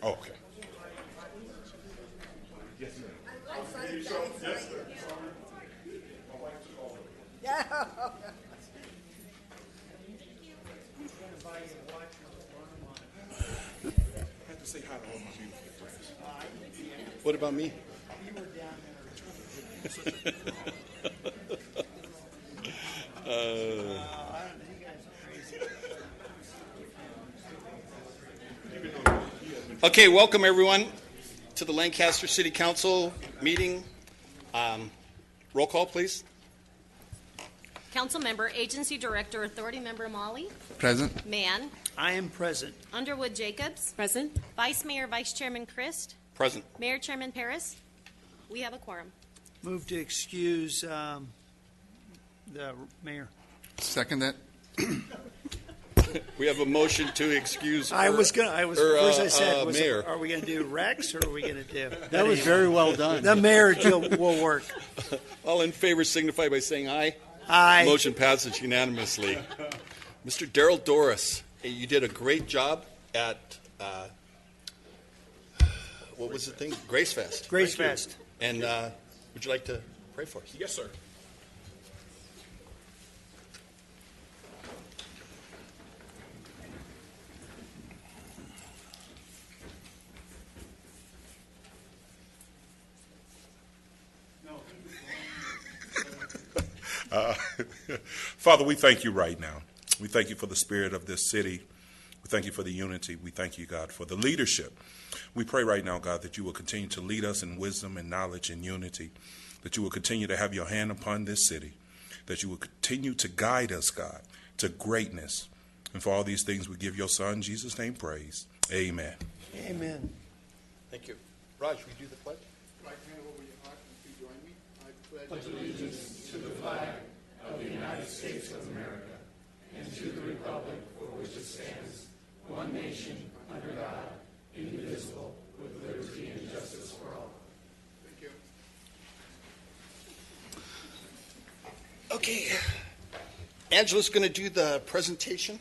Oh, okay. I have to say hi to all my beautiful friends. What about me? Okay, welcome everyone to the Lancaster City Council meeting. Roll call, please. Council member, Agency Director, Authority Member Molly. Present. Mann. I am present. Underwood Jacobs. Present. Vice Mayor, Vice Chairman Christ. Present. Mayor Chairman Paris. We have a quorum. Move to excuse the mayor. Second that. We have a motion to excuse. First I said, mayor. are we going to do Rex or are we going to do? That was very well done. The mayor will work. All in favor signify by saying aye. Aye. Motion passes unanimously. Mr. Darrell Doris, you did a great job at, what was the thing? Grace Fest. Grace Fest. And would you like to pray for us? Yes, sir. Father, we thank you right now. We thank you for the spirit of this city. We thank you for the unity. We thank you, God, for the leadership. We pray right now, God, that you will continue to lead us in wisdom and knowledge and unity, that you will continue to have your hand upon this city, that you will continue to guide us, God, to greatness. And for all these things, we give your son, Jesus' name, praise. Amen. Amen. Thank you. Raj, will you do the pledge? Right hand over your heart and please join me. I pledge allegiance to the flag of the United States of America and to the republic for which it stands, one nation, under God, indivisible, with liberty and justice for all. Thank you. Okay. Angela's going to do the presentation.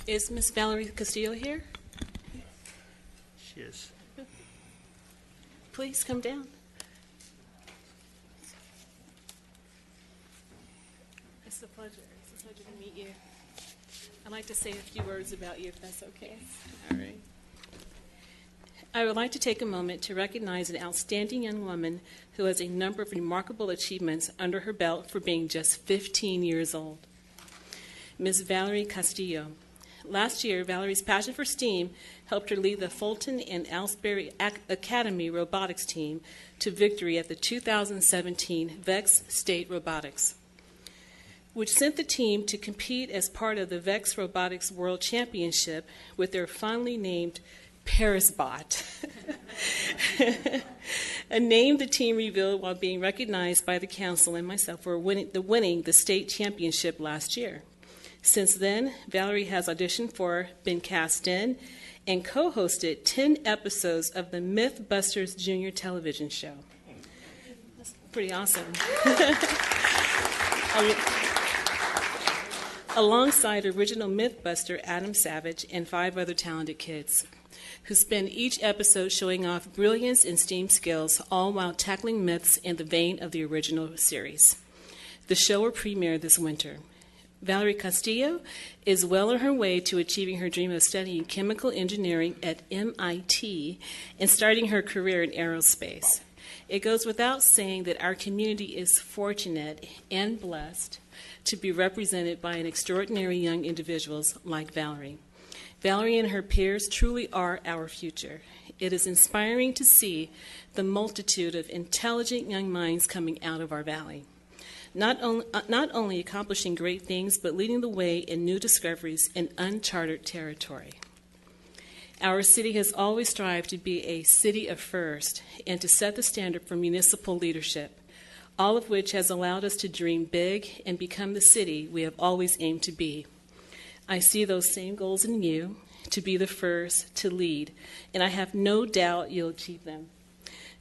Is Miss Valerie Castillo here? She is. Please come down. It's a pleasure. It's a pleasure to meet you. I'd like to say a few words about you, if that's okay. All right. I would like to take a moment to recognize an outstanding young woman who has a number of remarkable achievements under her belt for being just 15 years old. Ms. Valerie Castillo. Last year, Valerie's passion for STEAM helped her lead the Fulton and Aylesbury Academy robotics team to victory at the 2017 VEX State Robotics, which sent the team to compete as part of the VEX Robotics World Championship with their finally named ParisBot, a name the team revealed while being recognized by the council and myself for winning the state championship last year. Since then, Valerie has auditioned for, been cast in, and co-hosted 10 episodes of the Mythbusters Junior television show. That's pretty awesome. Alongside original Mythbuster Adam Savage and 5 other talented kids, who spend each episode showing off brilliance and STEAM skills, all while tackling myths in the vein of the original series. The show will premiere this winter. Valerie Castillo is well on her way to achieving her dream of studying chemical engineering at MIT and starting her career in aerospace. It goes without saying that our community is fortunate and blessed to be represented by an extraordinary young individuals like Valerie. Valerie and her peers truly are our future. It is inspiring to see the multitude of intelligent young minds coming out of our valley. Not only accomplishing great things, but leading the way in new discoveries in uncharted territory. Our city has always strived to be a city of first and to set the standard for municipal leadership. all of which has allowed us to dream big and become the city we have always aimed to be. I see those same goals in you, to be the first, to lead, and I have no doubt you'll achieve them.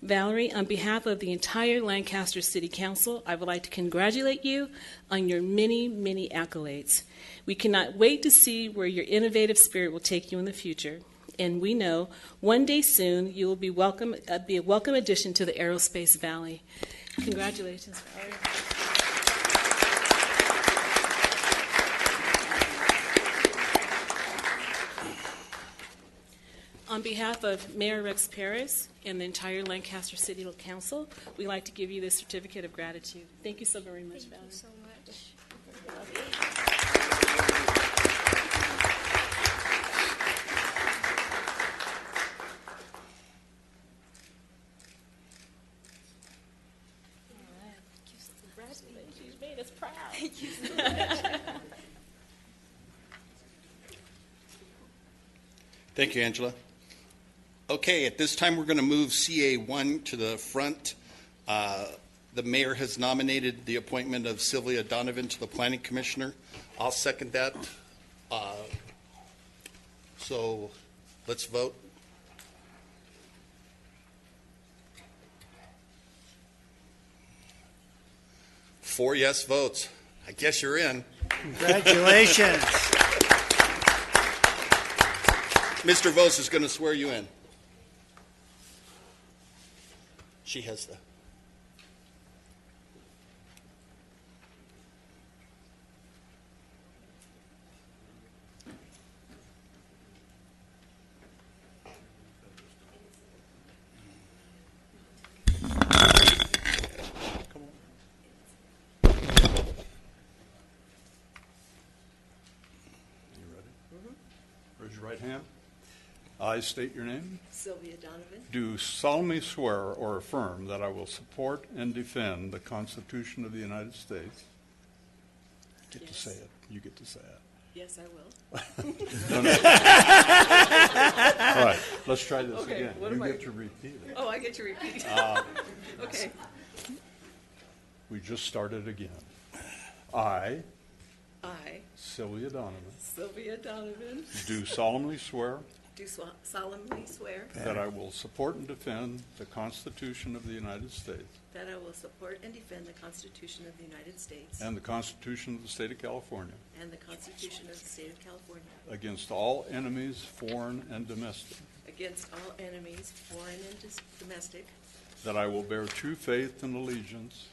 Valerie, on behalf of the entire Lancaster City Council, I would like to congratulate you on your many, many accolades. We cannot wait to see where your innovative spirit will take you in the future. And we know one day soon you will be a welcome addition to the Aerospace Valley. Congratulations, Valerie. On behalf of Mayor Rex Paris and the entire Lancaster City Council, we'd like to give you this certificate of gratitude. Thank you so very much, Valerie. Thank you so much. Congratulations, you made us proud. Thank you so much. Thank you, Angela. Okay, at this time, we're going to move CA1 to the front. The mayor has nominated the appointment of Sylvia Donovan to the Planning Commissioner. I'll second that. So let's vote. Four yes votes. I guess you're in. Congratulations. Mr. Vos is going to swear you in. She has the. Raise your right hand. I state your name. Sylvia Donovan, Do solemnly swear or affirm that I will support and defend the Constitution of the United States. Get to Yes. say it. You get to say it. yes, I will. All right, let's try this Okay, again. what You am I- get to repeat it. Oh, I get to repeat. Okay. We just started again. I, I, Sylvia Donovan, Sylvia Donovan, do solemnly swear do solemnly swear that I will support and defend the Constitution of the United States that I will support and defend the Constitution of the United States and the Constitution of the State of California and the Constitution of the State of California against all enemies, foreign and domestic, against all enemies, foreign and domestic, that I will bear true faith and allegiance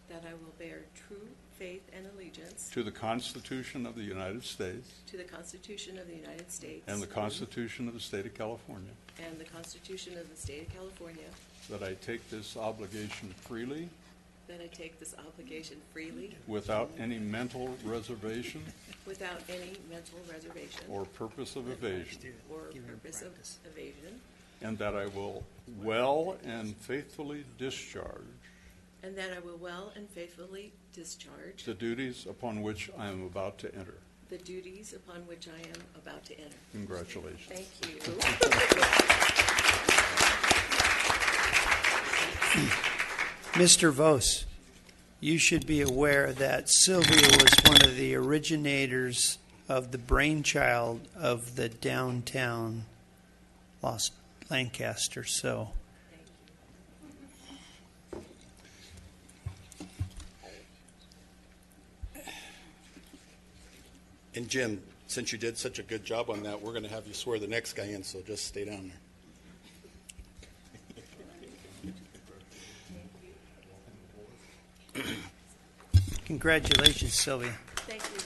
that I will bear true faith and allegiance to the Constitution of the United States to the Constitution of the United States and the Constitution of the State of California, and the Constitution of the State of California, that I take this obligation freely that I take this obligation freely without any mental reservation without any mental reservation or purpose of evasion, or purpose of evasion, and that I will well and faithfully discharge and that I will well and faithfully discharge the duties upon which I am about to enter. the duties upon which I am about to enter. Congratulations. Thank you. Mr. Vos, you should be aware that Sylvia was one of the originators of the brainchild of the downtown Lancaster. So And Jim, since you did such a good job on that, we're going to have you swear the next guy in, so just stay down there. congratulations, Sylvia. Thank you.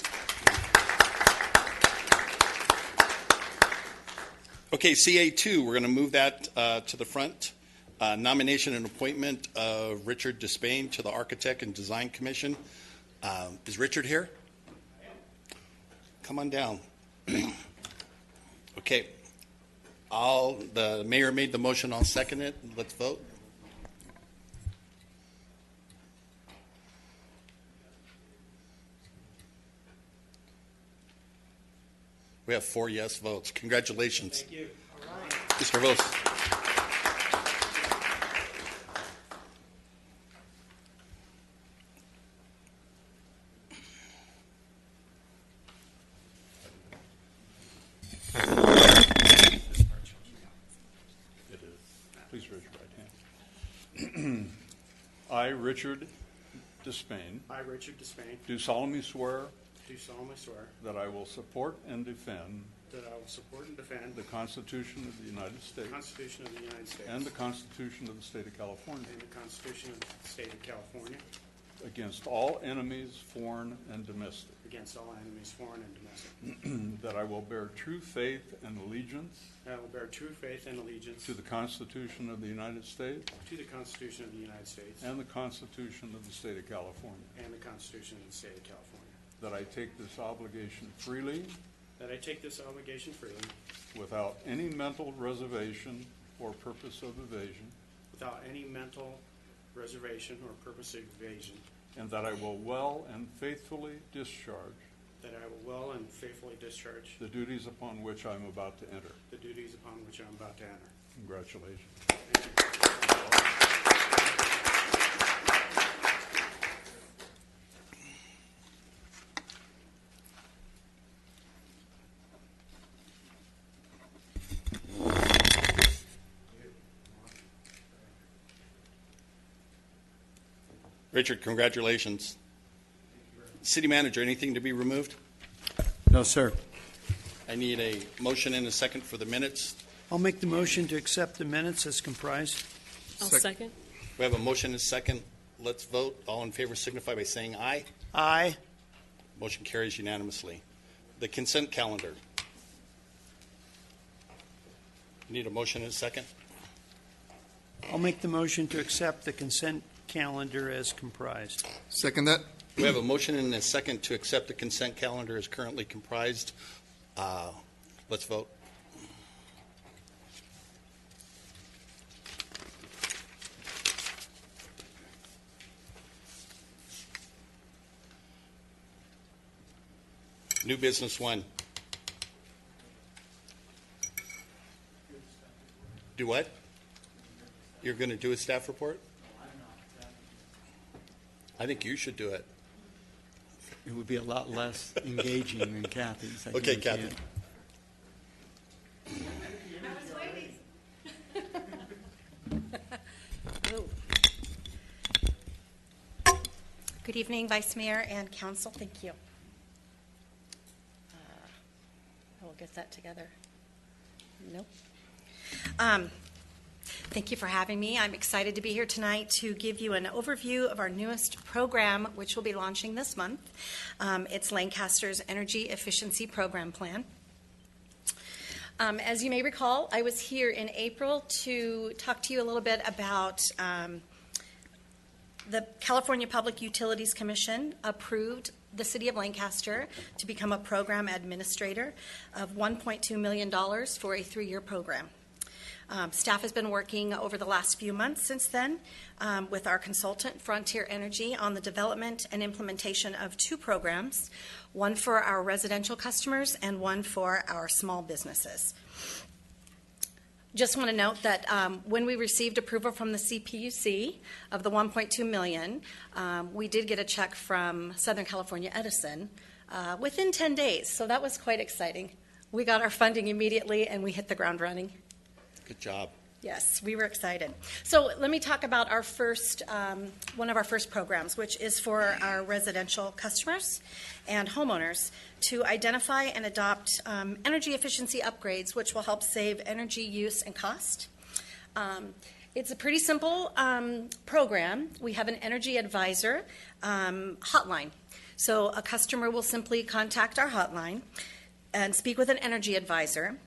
Okay, CA2, we're going to move that to the front. Nomination and appointment of Richard Despain to the Architect and Design Commission. Is Richard here? Come on down. Okay. The mayor made the motion, I'll second it. Let's vote. We have 4 yes votes. Congratulations. Thank you. All right. Mr. Vos. raise your right hand. I, Richard Despain, I, Richard Despain, do solemnly swear do solemnly swear that I will support and defend that I will support and defend the Constitution of the United the States Constitution of the United States and the Constitution of the State of California and the Constitution of the State of California against all enemies, foreign and domestic, against all enemies, foreign and domestic, that I will bear true faith and allegiance that I will bear true faith and allegiance to the Constitution of the United States to the Constitution of the United States and the Constitution of the State of California, and the Constitution of the State of California, that I take this obligation freely that I take this obligation freely without any mental reservation or purpose of evasion, without any mental reservation or purpose of evasion, and that I will well and faithfully discharge that I will well and faithfully discharge the duties upon which I'm about to enter. the duties upon which I am about to enter. Congratulations. Richard, congratulations. City Manager, anything to be removed? No, sir. I need a motion and a second for the minutes. I'll make the motion to accept the minutes as comprised. I'll second. We have a motion and a second. Let's vote. All in favor signify by saying aye. Aye. Motion carries unanimously. The consent calendar. Need a motion and a second? I'll make the motion to accept the consent calendar as comprised. Second that? We have a motion and a second to accept the consent calendar as currently comprised. Let's vote. New business one. Do what? You're going to do a staff report? I think you should do it. It would be a lot less engaging than Kathy's. I Okay, guarantee Kathy. Good evening, Vice Mayor and Council. Thank you. I will get that together. Nope. Thank you for having me. I'm excited to be here tonight to give you an overview of our newest program, which will be launching this month. It's Lancaster's Energy Efficiency Program Plan. As you may recall, I was here in April to talk to you a little bit about the California Public Utilities Commission approved the City of Lancaster to become a program administrator of $1.2 million for a 3-year program. Staff has been working over the last few months since then with our consultant, Frontier Energy, on the development and implementation of 2 programs, one for our residential customers and one for our small businesses. Just want to note that when we received approval from the CPUC of the $1.2 million, we did get a check from Southern California Edison within 10 days, so that was quite exciting. We got our funding immediately and we hit the ground running. Good job. Yes, we were excited. So let me talk about our first, one of our first programs, which is for our residential customers and homeowners to identify and adopt energy efficiency upgrades, which will help save energy use and cost. It's a pretty simple program. We have an energy advisor hotline. So a customer will simply contact our hotline and speak with an energy advisor.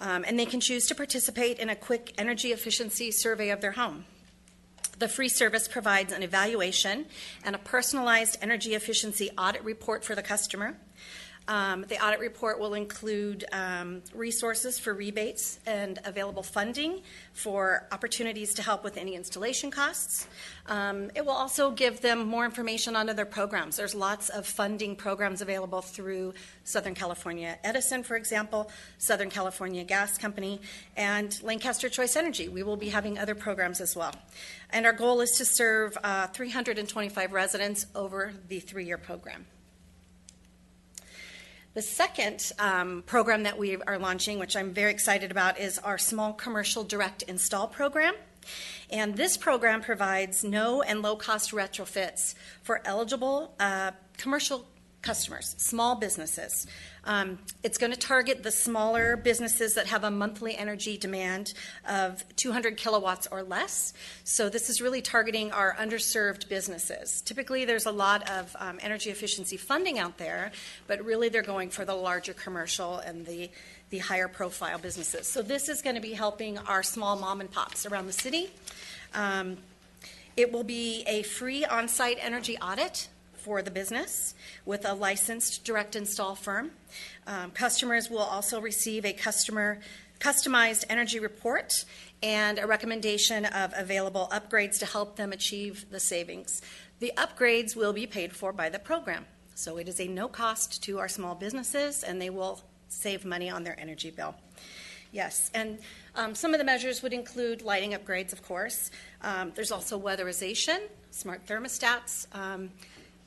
And they can choose to participate in a quick energy efficiency survey of their home. The free service provides an evaluation and a personalized energy efficiency audit report for the customer. The audit report will include resources for rebates and available funding for opportunities to help with any installation costs. It will also give them more information on other programs. There's lots of funding programs available through Southern California Edison, for example, Southern California Gas Company, and Lancaster Choice Energy. We will be having other programs as well. And our goal is to serve 325 residents over the 3-year program. The second program that we are launching, which I'm very excited about, is our Small Commercial Direct Install program. And this program provides no and low-cost retrofits for eligible commercial customers, small businesses. It's going to target the smaller businesses that have a monthly energy demand of 200 kilowatts or less. So this is really targeting our underserved businesses. Typically, there's a lot of energy efficiency funding out there, but really they're going for the larger commercial and the higher profile businesses. So this is going to be helping our small mom and pops around the city. It will be a free on-site energy audit for the business with a licensed direct install firm. Customers will also receive a customized energy report and a recommendation of available upgrades to help them achieve the savings. The upgrades will be paid for by the program. So it is a no cost to our small businesses, and they will save money on their energy bill. Yes, and some of the measures would include lighting upgrades, of course. There's also weatherization, smart thermostats.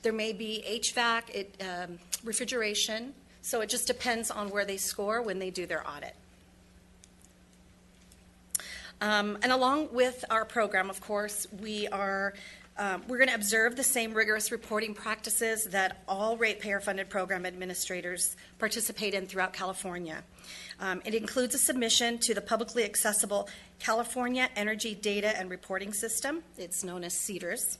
There may be HVAC, refrigeration, so it just depends on where they score when they do their audit. And along with our program, of course, we're going to observe the same rigorous reporting practices that all ratepayer-funded program administrators participate in throughout California. It includes a submission to the publicly accessible California Energy Data and Reporting System. It's known as CEDARS.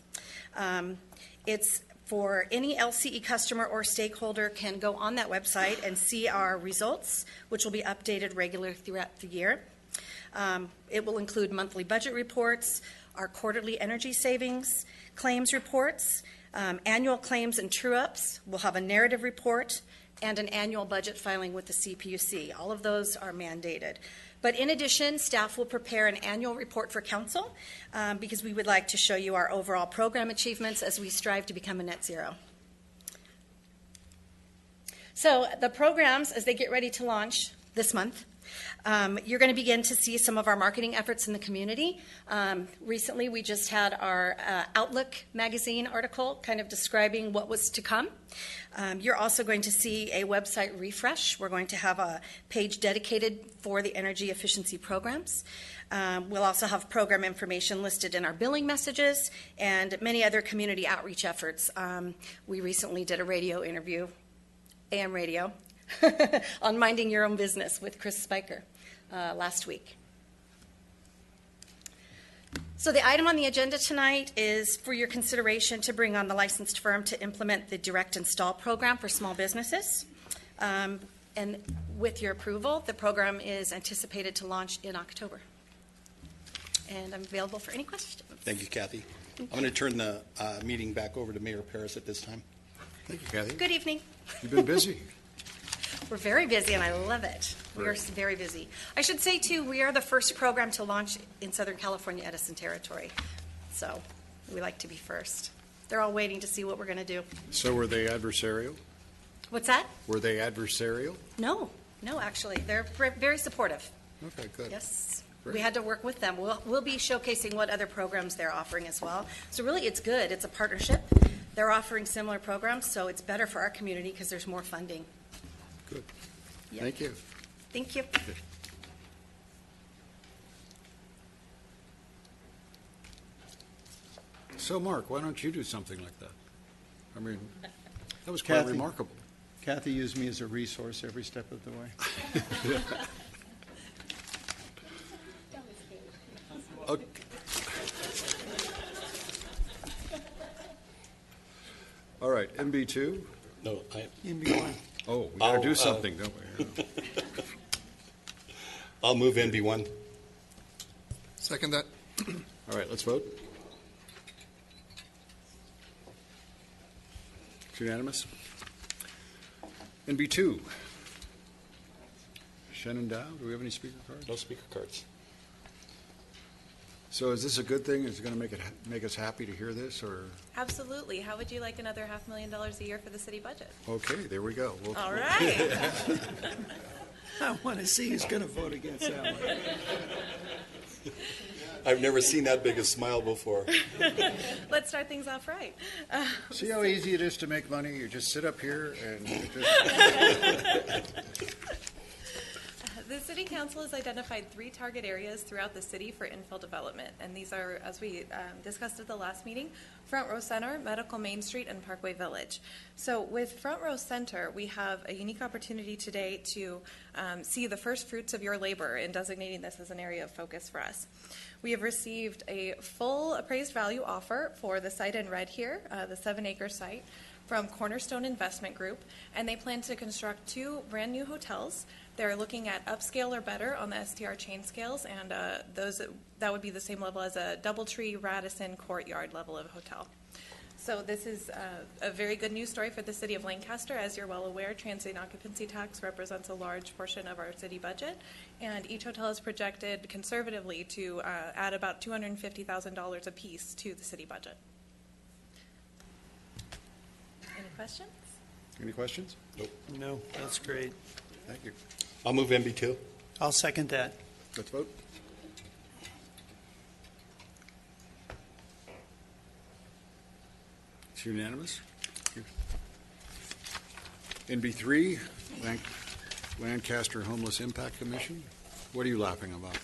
It's for any LCE customer or stakeholder can go on that website and see our results, which will be updated regularly throughout the year. It will include monthly budget reports, our quarterly energy savings, claims reports, annual claims and true-ups. We'll have a narrative report and an annual budget filing with the CPUC. All of those are mandated. But in addition, staff will prepare an annual report for council because we would like to show you our overall program achievements as we strive to become a net zero. So the programs, as they get ready to launch this month, you're going to begin to see some of our marketing efforts in the community. Recently, we just had our Outlook magazine article kind of describing what was to come. You're also going to see a website refresh. We're going to have a page dedicated for the energy efficiency programs. We'll also have program information listed in our billing messages and many other community outreach efforts. We recently did a radio interview, AM radio, on minding your own business with Chris Spiker last week. So the item on the agenda tonight is for your consideration to bring on the licensed firm to implement the direct install program for small businesses. And with your approval, the program is anticipated to launch in October. And I'm available for any questions. Thank you, Kathy. I'm going to turn the meeting back over to Mayor Paris at this time. Thank you, Kathy. Good evening. You've been busy. We're very busy, and I love it. We are very busy. I should say, too, we are the first program to launch in Southern California Edison Territory. So we like to be first. They're all waiting to see what we're going to do. So were they adversarial? What's that? Were they adversarial? No, actually. They're very supportive. Okay, good. Yes. Great. We had to work with them. We'll be showcasing what other programs they're offering as well. So really, it's good. It's a partnership. They're offering similar programs, so it's better for our community because there's more funding. Good. Yep. Thank you. Thank you. So, Mark, why don't you do something like that? I mean, that was quite Kathy. remarkable. Kathy used me as a resource every step of the way. Okay. All right, MB2. No, MB1. Oh, we got to do something, don't we? I'll move NB1. Second that. All right, let's vote. It's unanimous. NB2. Shannon Dow, do we have any speaker cards? No speaker cards. So is this a good thing? Is it going to make us happy to hear this, or? Absolutely. How would you like another $500,000 a year for the city budget? Okay, there we go. All right. I want to see who's going to vote against that one. I've never seen that big a smile before. Let's start things off right. See how easy it is to make money? You just sit up here and just... The City Council has identified 3 target areas throughout the city for infill development, and these are, as we discussed at the last meeting, Front Row Center, Medical Main Street, and Parkway Village. So with Front Row Center, we have a unique opportunity today to see the first fruits of your labor in designating this as an area of focus for us. We have received a full appraised value offer for the site in red here, the 7-acre site, from Cornerstone Investment Group, and they plan to construct 2 brand new hotels. They're looking at upscale or better on the STR chain scales, and that would be the same level as a Doubletree, Radisson, Courtyard level of hotel. So this is a very good news story for the city of Lancaster. As you're well aware, transient occupancy tax represents a large portion of our city budget, and each hotel is projected conservatively to add about $250,000 apiece to the city budget. Any questions? Any questions? Nope. No, that's great. Thank you. I'll move MB2. I'll second that. Let's vote. It's unanimous. NB3, Lancaster Homeless Impact Commission. What are you laughing about?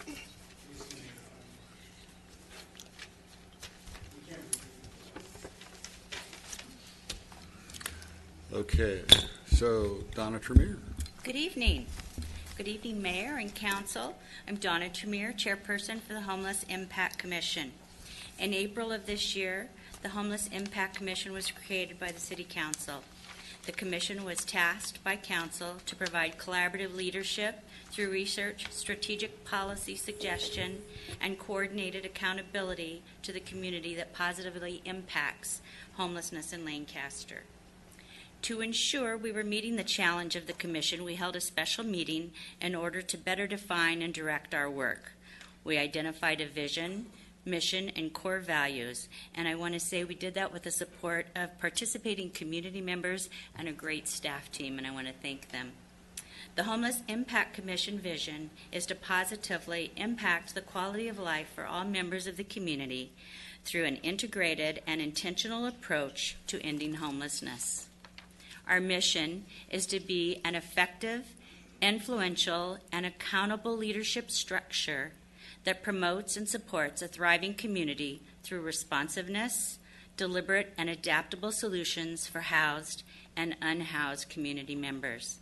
Okay, so Donna Tremere. Good evening. Good evening, Mayor and Council. I'm Donna Tremere, Chairperson for the Homeless Impact Commission. In April of this year, the Homeless Impact Commission was created by the City Council. The Commission was tasked by Council to provide collaborative leadership through research, strategic policy suggestion, and coordinated accountability to the community that positively impacts homelessness in Lancaster. To ensure we were meeting the challenge of the Commission, we held a special meeting in order to better define and direct our work. We identified a vision, mission, and core values, and I want to say we did that with the support of participating community members and a great staff team, and I want to thank them. The Homeless Impact Commission vision is to positively impact the quality of life for all members of the community through an integrated and intentional approach to ending homelessness. Our mission is to be an effective, influential, and accountable leadership structure that promotes and supports a thriving community through responsiveness, deliberate and adaptable solutions for housed and unhoused community members.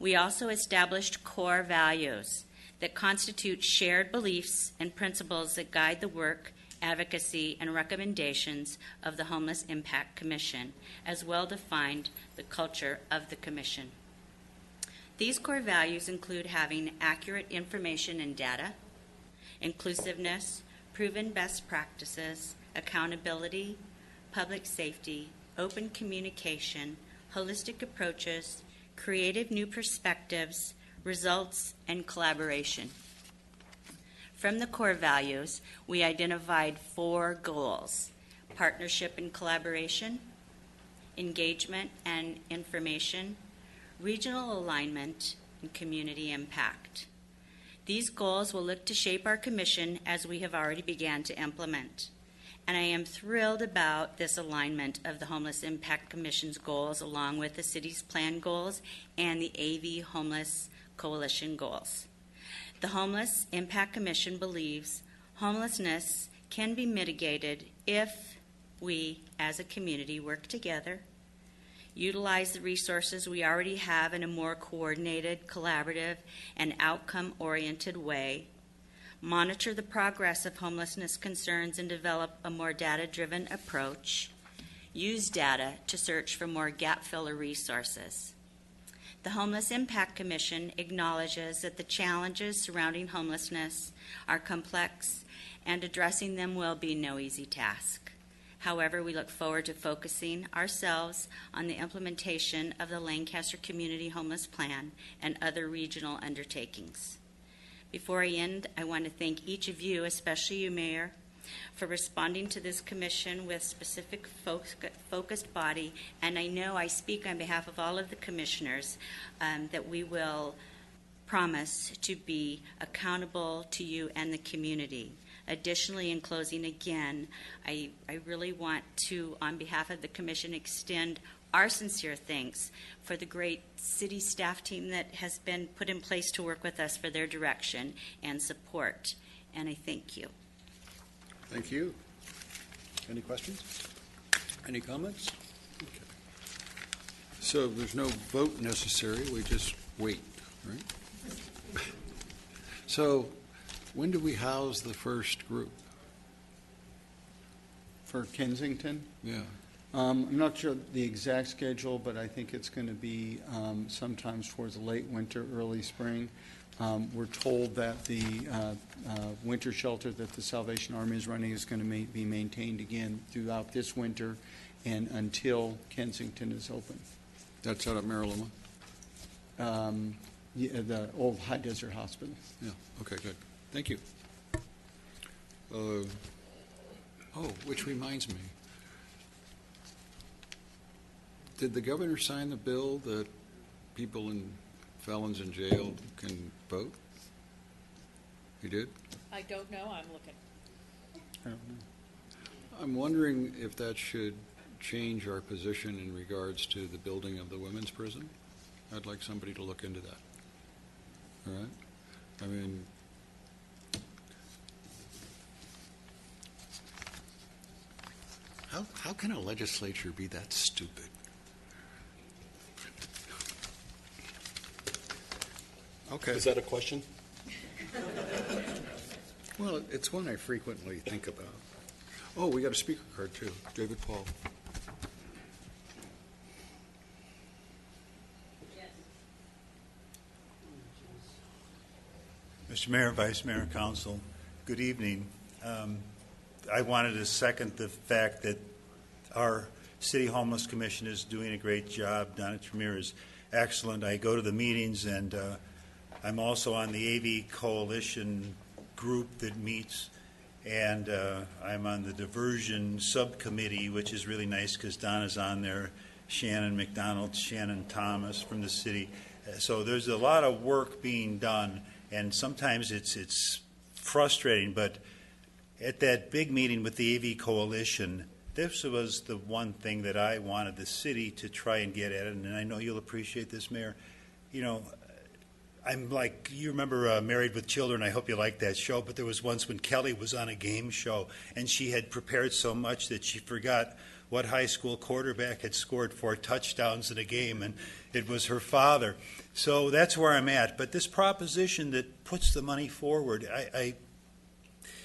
We also established core values that constitute shared beliefs and principles that guide the work, advocacy, and recommendations of the Homeless Impact Commission, as well defined the culture of the Commission. These core values include having accurate information and data, inclusiveness, proven best practices, accountability, public safety, open communication, holistic approaches, creative new perspectives, results, and collaboration. From the core values, we identified 4 goals: partnership and collaboration, engagement and information, regional alignment, and community impact. These goals will look to shape our commission as we have already began to implement. And I am thrilled about this alignment of the Homeless Impact Commission's goals along with the city's plan goals and the AV Homeless Coalition goals. The Homeless Impact Commission believes homelessness can be mitigated if we, as a community, work together, utilize the resources we already have in a more coordinated, collaborative, and outcome-oriented way, monitor the progress of homelessness concerns and develop a more data-driven approach, use data to search for more gap-filler resources. The Homeless Impact Commission acknowledges that the challenges surrounding homelessness are complex and addressing them will be no easy task. However, we look forward to focusing ourselves on the implementation of the Lancaster Community Homeless Plan and other regional undertakings. Before I end, I want to thank each of you, especially you, Mayor, for responding to this commission with specific focused body, and I know I speak on behalf of all of the commissioners that we will promise to be accountable to you and the community. Additionally, in closing again, I really want to, on behalf of the commission, extend our sincere thanks for the great city staff team that has been put in place to work with us, for their direction and support. And I thank you. Thank you. Any questions? Any comments? Okay. So there's no vote necessary, we just wait, right? So when do we house the first group? For Kensington? Yeah. I'm not sure the exact schedule, but I think it's going to be sometimes towards the late winter, early spring. We're told that the winter shelter that the Salvation Army is running is going to be maintained again throughout this winter and until Kensington is open. That's out at Marilima? Yeah, the old High Desert Hospital. Yeah, okay, good. Thank you. Which reminds me. Did the governor sign the bill that people in felons in jail can vote? He did? I don't know, I'm looking. I don't know. I'm wondering if that should change our position in regards to the building of the women's prison. I'd like somebody to look into that. All right? I mean, how can a legislature be that stupid? Okay. Is that a question? Well, it's one I frequently think about. Oh, we got a speaker card too. David Paul. Mr. Mayor, Vice Mayor, Council, good evening. I wanted to second the fact that our City Homeless Commission is doing a great job. Donna Tremere is excellent. I go to the meetings, and I'm also on the AV Coalition group that meets, and I'm on the diversion subcommittee, which is really nice because Donna's on there, Shannon McDonald, Shannon Thomas from the city. So there's a lot of work being done, and sometimes it's frustrating, but at that big meeting with the AV Coalition, this was the one thing that I wanted the city to try and get at, and I know you'll appreciate this, Mayor. You know, I'm like, you remember Married with Children, I hope you like that show, but there was once when Kelly was on a game show, and she had prepared so much that she forgot what high school quarterback had scored 4 touchdowns in a game, and it was her father. So that's where I'm at. But this proposition that puts the money forward,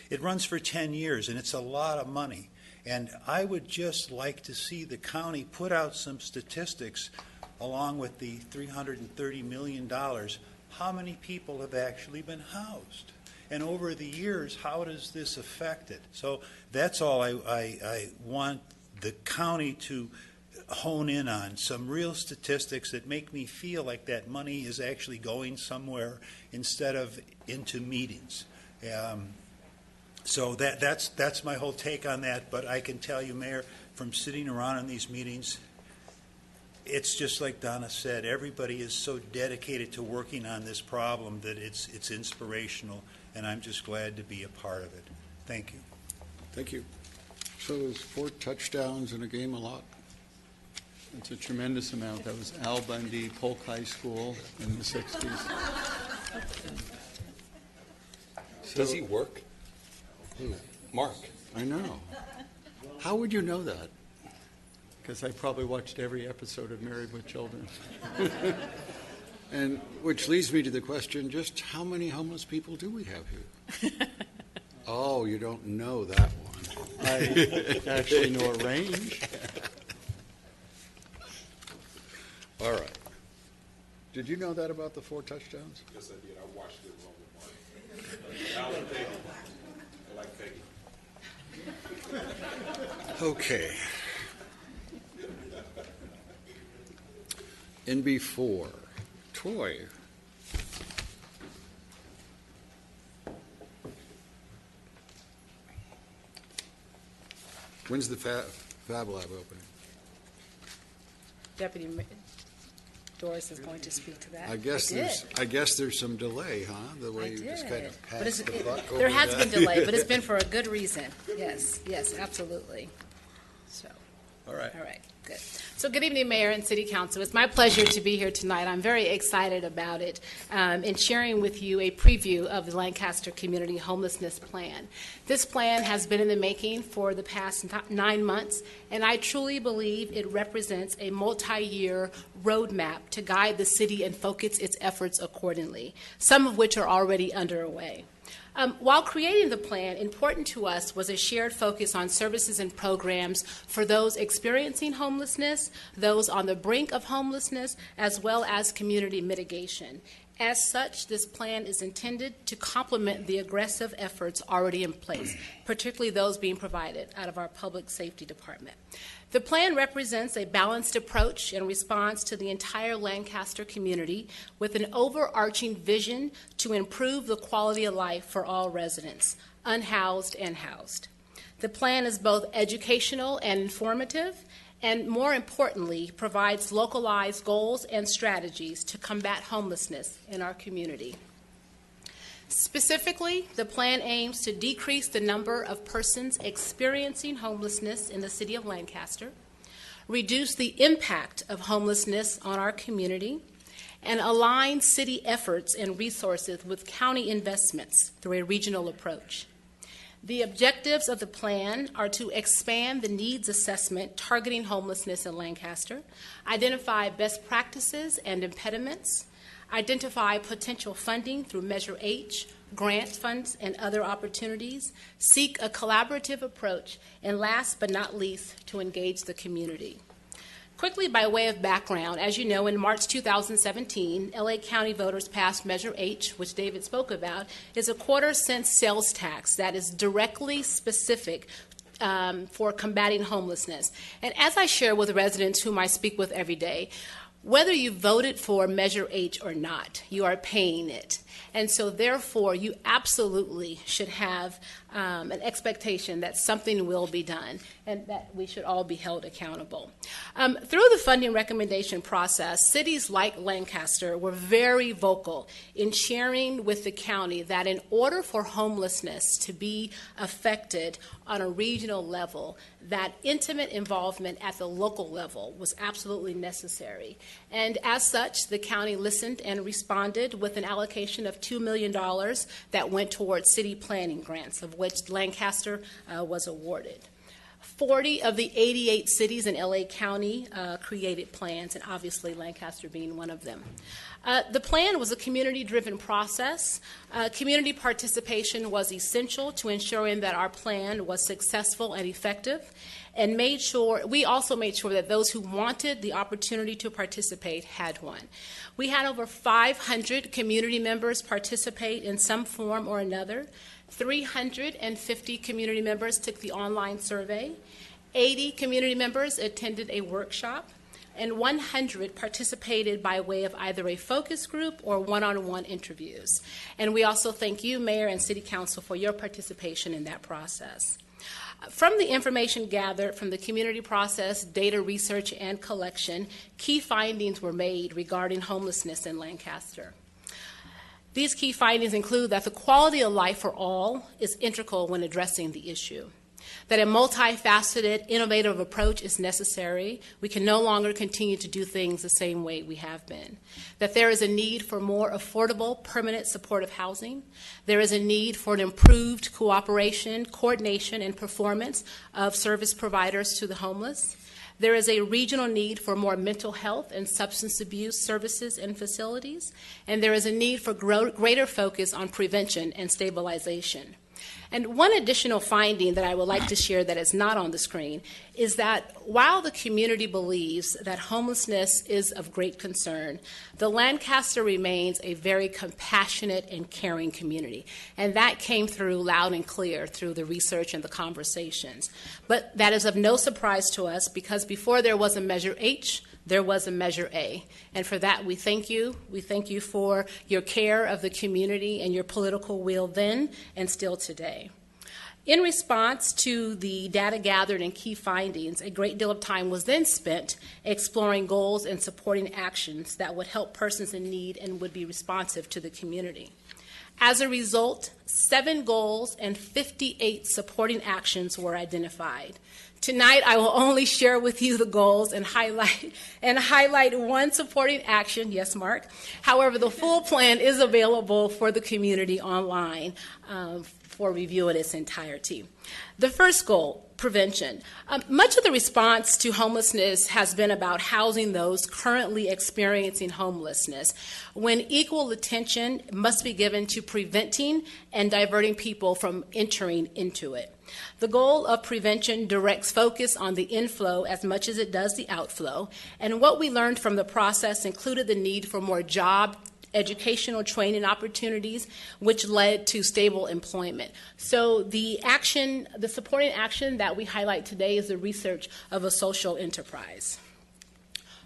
it runs for 10 years, and it's a lot of money. And I would just like to see the county put out some statistics along with the $330 million. How many people have actually been housed? And over the years, how does this affect it? So that's all I want the county to hone in on, some real statistics that make me feel like that money is actually going somewhere instead of into meetings. So that's my whole take on that. But I can tell you, Mayor, from sitting around in these meetings, it's just like Donna said, everybody is so dedicated to working on this problem that it's inspirational, and I'm just glad to be a part of it. Thank you. Thank you. So is 4 touchdowns in a game a lot? It's a tremendous amount. That was Al Bundy, Polk High School in the 60s. Does he work? Mark. I know. How would you know that? Because I probably watched every episode of Married with Children. And which leads me to the question, just how many homeless people do we have here? Oh, you don't know that one. I actually know a range. All right. Did you know that about the 4 touchdowns? Yes, I did. I watched it along with Mark. Alan Peggy. I like Peggy. Okay. NB4, Troy. When's the Fab Lab opening? Deputy Doris is going to speak to that. I guess there's some delay, huh? The way you just kind of But passed the buck over there has that. been delay, but it's been for a good reason. Yes, absolutely. So, All right. All right, good. So good evening, Mayor and City Council. It's my pleasure to be here tonight. I'm very excited about it and sharing with you a preview of the Lancaster Community Homelessness Plan. This plan has been in the making for the past 9 months, and I truly believe it represents a multi-year roadmap to guide the city and focus its efforts accordingly, some of which are already underway. While creating the plan, important to us was a shared focus on services and programs for those experiencing homelessness, those on the brink of homelessness, as well as community mitigation. As such, this plan is intended to complement the aggressive efforts already in place, particularly those being provided out of our Public Safety Department. The plan represents a balanced approach in response to the entire Lancaster community with an overarching vision to improve the quality of life for all residents, unhoused and housed. The plan is both educational and informative, and more importantly, provides localized goals and strategies to combat homelessness in our community. Specifically, the plan aims to decrease the number of persons experiencing homelessness in the city of Lancaster, reduce the impact of homelessness on our community, and align city efforts and resources with county investments through a regional approach. The objectives of the plan are to expand the needs assessment targeting homelessness in Lancaster, identify best practices and impediments, identify potential funding through Measure H, grant funds, and other opportunities, seek a collaborative approach, and last but not least, to engage the community. Quickly, by way of background, as you know, in March 2017, LA County voters passed Measure H, which David spoke about, is a quarter-cent sales tax that is directly specific for combating homelessness. And as I share with residents whom I speak with every day, whether you voted for Measure H or not, you are paying it. And so therefore, you absolutely should have an expectation that something will be done and that we should all be held accountable. Through the funding recommendation process, cities like Lancaster were very vocal in sharing with the county that in order for homelessness to be affected on a regional level, that intimate involvement at the local level was absolutely necessary. And as such, the county listened and responded with an allocation of $2 million that went towards city planning grants, of which Lancaster was awarded. 40 of the 88 cities in LA County created plans, and obviously Lancaster being one of them. The plan was a community-driven process. Community participation was essential to ensuring that our plan was successful and effective, and we also made sure that those who wanted the opportunity to participate had one. We had over 500 community members participate in some form or another. 350 community members took the online survey. 80 community members attended a workshop, and 100 participated by way of either a focus group or one-on-one interviews. And we also thank you, Mayor and City Council, for your participation in that process. From the information gathered from the community process, data research, and collection, key findings were made regarding homelessness in Lancaster. These key findings include that the quality of life for all is integral when addressing the issue, that a multifaceted, innovative approach is necessary. We can no longer continue to do things the same way we have been, that there is a need for more affordable, permanent supportive housing. There is a need for an improved cooperation, coordination, and performance of service providers to the homeless. There is a regional need for more mental health and substance abuse services and facilities, and there is a need for greater focus on prevention and stabilization. And one additional finding that I would like to share that is not on the screen is that while the community believes that homelessness is of great concern, the Lancaster remains a very compassionate and caring community. And that came through loud and clear through the research and the conversations. But that is of no surprise to us because before there was a Measure H, there was a Measure A. And for that, we thank you. We thank you for your care of the community and your political will then and still today. In response to the data gathered and key findings, a great deal of time was then spent exploring goals and supporting actions that would help persons in need and would be responsive to the community. As a result, 7 goals and 58 supporting actions were identified. Tonight, I will only share with you the goals and highlight one supporting action. Yes, Mark. However, the full plan is available for the community online for review in its entirety. The first goal, prevention. Much of the response to homelessness has been about housing those currently experiencing homelessness, when equal attention must be given to preventing and diverting people from entering into it. The goal of prevention directs focus on the inflow as much as it does the outflow, and what we learned from the process included the need for more job, educational training opportunities, which led to stable employment. So the supporting action that we highlight today is the research of a social enterprise.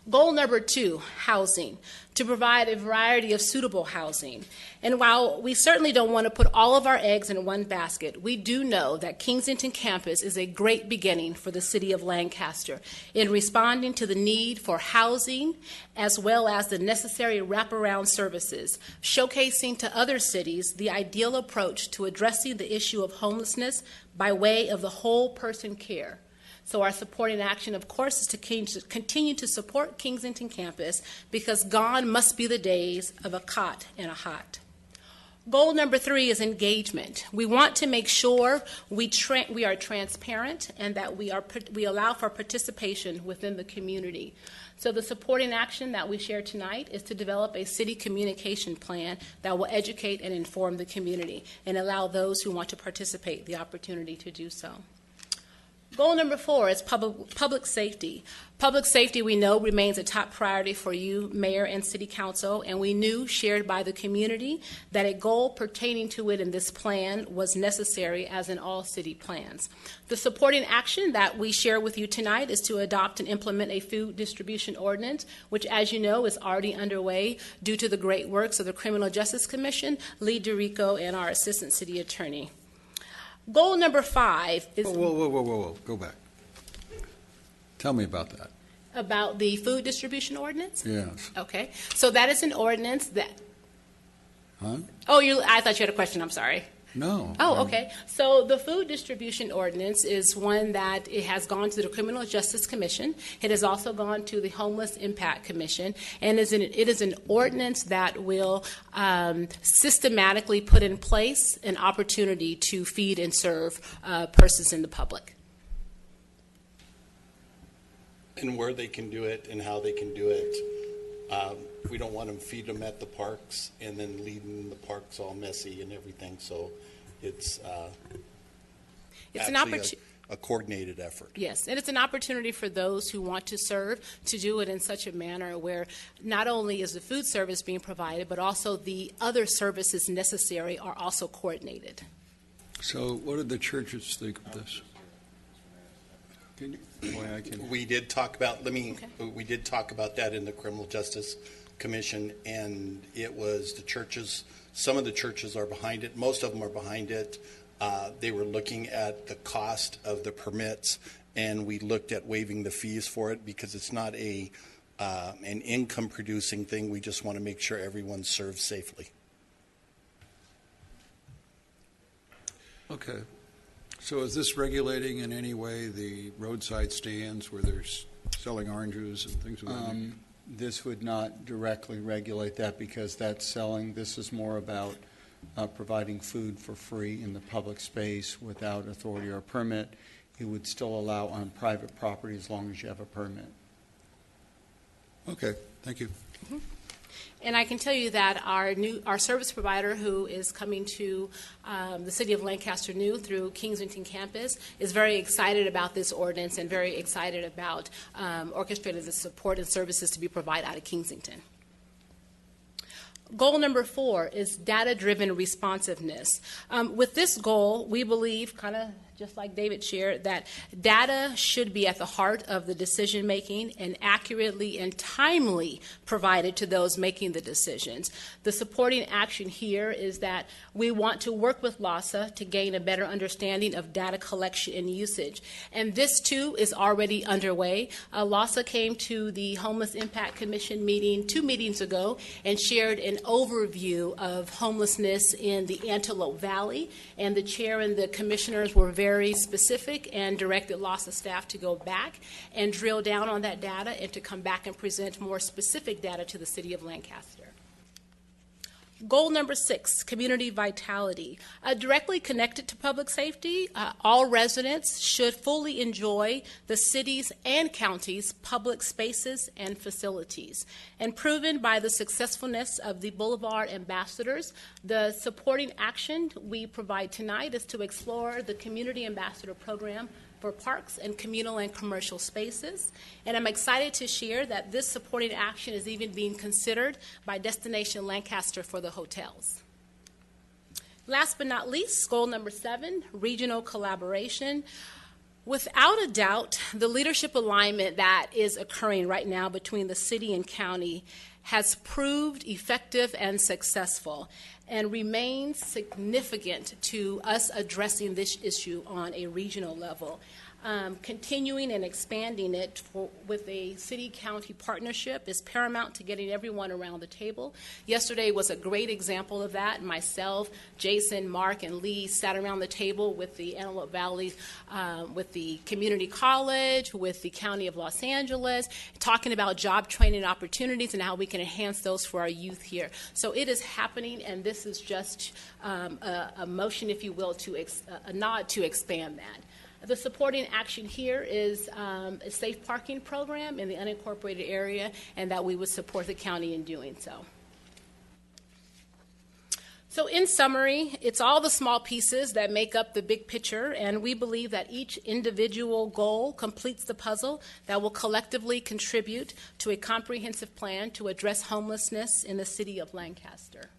Goal number 2, housing, to provide a variety of suitable housing. And while we certainly don't want to put all of our eggs in one basket, we do know that Kensington campus is a great beginning for the city of Lancaster in responding to the need for housing as well as the necessary wraparound services, showcasing to other cities the ideal approach to addressing the issue of homelessness by way of the whole person care. So our supporting action, of course, is to continue to support Kensington campus, because gone must be the days of a cot and a hot. Goal number 3 is engagement. We want to make sure we are transparent and that we allow for participation within the community. So the supporting action that we share tonight is to develop a city communication plan that will educate and inform the community and allow those who want to participate the opportunity to do so. Goal number 4 is public safety. Public safety, we know, remains a top priority for you, Mayor and City Council, and we knew, shared by the community, that a goal pertaining to it in this plan was necessary, as in all city plans. The supporting action that we share with you tonight is to adopt and implement a food distribution ordinance, which, as you know, is already underway due to the great works of the Criminal Justice Commission, Lee DeRico, and our Assistant City Attorney. Goal number 5 is... Whoa. Go back. Tell me about that. About the food distribution ordinance? Yes. Okay. So that is an ordinance that... Huh? Oh, I thought you had a question. I'm sorry. No. Oh, okay. So the food distribution ordinance is one that it has gone to the Criminal Justice Commission. It has also gone to the Homeless Impact Commission, and it is an ordinance that will systematically put in place an opportunity to feed and serve persons in the public. And where they can do it and how they can do it. We don't want them feed them at the parks and then leaving the parks all messy and everything. So it's a coordinated effort. Yes, and it's an opportunity for those who want to serve to do it in such a manner where not only is the food service being provided, but also the other services necessary are also coordinated. So what did the churches think of this? We did talk about, we did talk about that in the Criminal Justice Commission, and it was the churches, some of the churches are behind it, most of them are behind it. They were looking at the cost of the permits, and we looked at waiving the fees for it because it's not an income producing thing. We just want to make sure everyone serves safely. Okay. So is this regulating in any way the roadside stands where they're selling orange juice and things of that nature? This would not directly regulate that because that's selling. This is more about providing food for free in the public space without authority or permit. It would still allow on private property as long as you have a permit. Okay, thank you. Mm-hmm. And I can tell you that our service provider, who is coming to the city of Lancaster new through Kensington campus, is very excited about this ordinance and very excited about orchestrating the support and services to be provided out of Kensington. Goal number 4 is data-driven responsiveness. With this goal, we believe, kind of just like David shared, that data should be at the heart of the decision making and accurately and timely provided to those making the decisions. The supporting action here is that we want to work with LAHSA to gain a better understanding of data collection and usage. And this too is already underway. LAHSA came to the Homeless Impact Commission meeting 2 meetings ago and shared an overview of homelessness in the Antelope Valley, and the chair and the commissioners were very specific and directed LAHSA staff to go back and drill down on that data and to come back and present more specific data to the city of Lancaster. Goal number 6, community vitality. Directly connected to public safety, all residents should fully enjoy the city's and county's public spaces and facilities. And proven by the successfulness of the Boulevard Ambassadors, the supporting action we provide tonight is to explore the Community Ambassador Program for parks and communal and commercial spaces. And I'm excited to share that this supporting action is even being considered by Destination Lancaster for the hotels. Last but not least, goal number 7, regional collaboration. Without a doubt, the leadership alignment that is occurring right now between the city and county has proved effective and successful and remains significant to us addressing this issue on a regional level. Continuing and expanding it with a city-county partnership is paramount to getting everyone around the table. Yesterday was a great example of that. Myself, Jason, Mark, and Lee sat around the table with the Antelope Valley, with the community college, with the County of Los Angeles, talking about job training opportunities and how we can enhance those for our youth here. So it is happening, and this is just a motion, if you will, a nod to expand that. The supporting action here is a safe parking program in the unincorporated area, and that we would support the county in doing so. So in summary, it's all the small pieces that make up the big picture, and we believe that each individual goal completes the puzzle that will collectively contribute to a comprehensive plan to address homelessness in the city of Lancaster.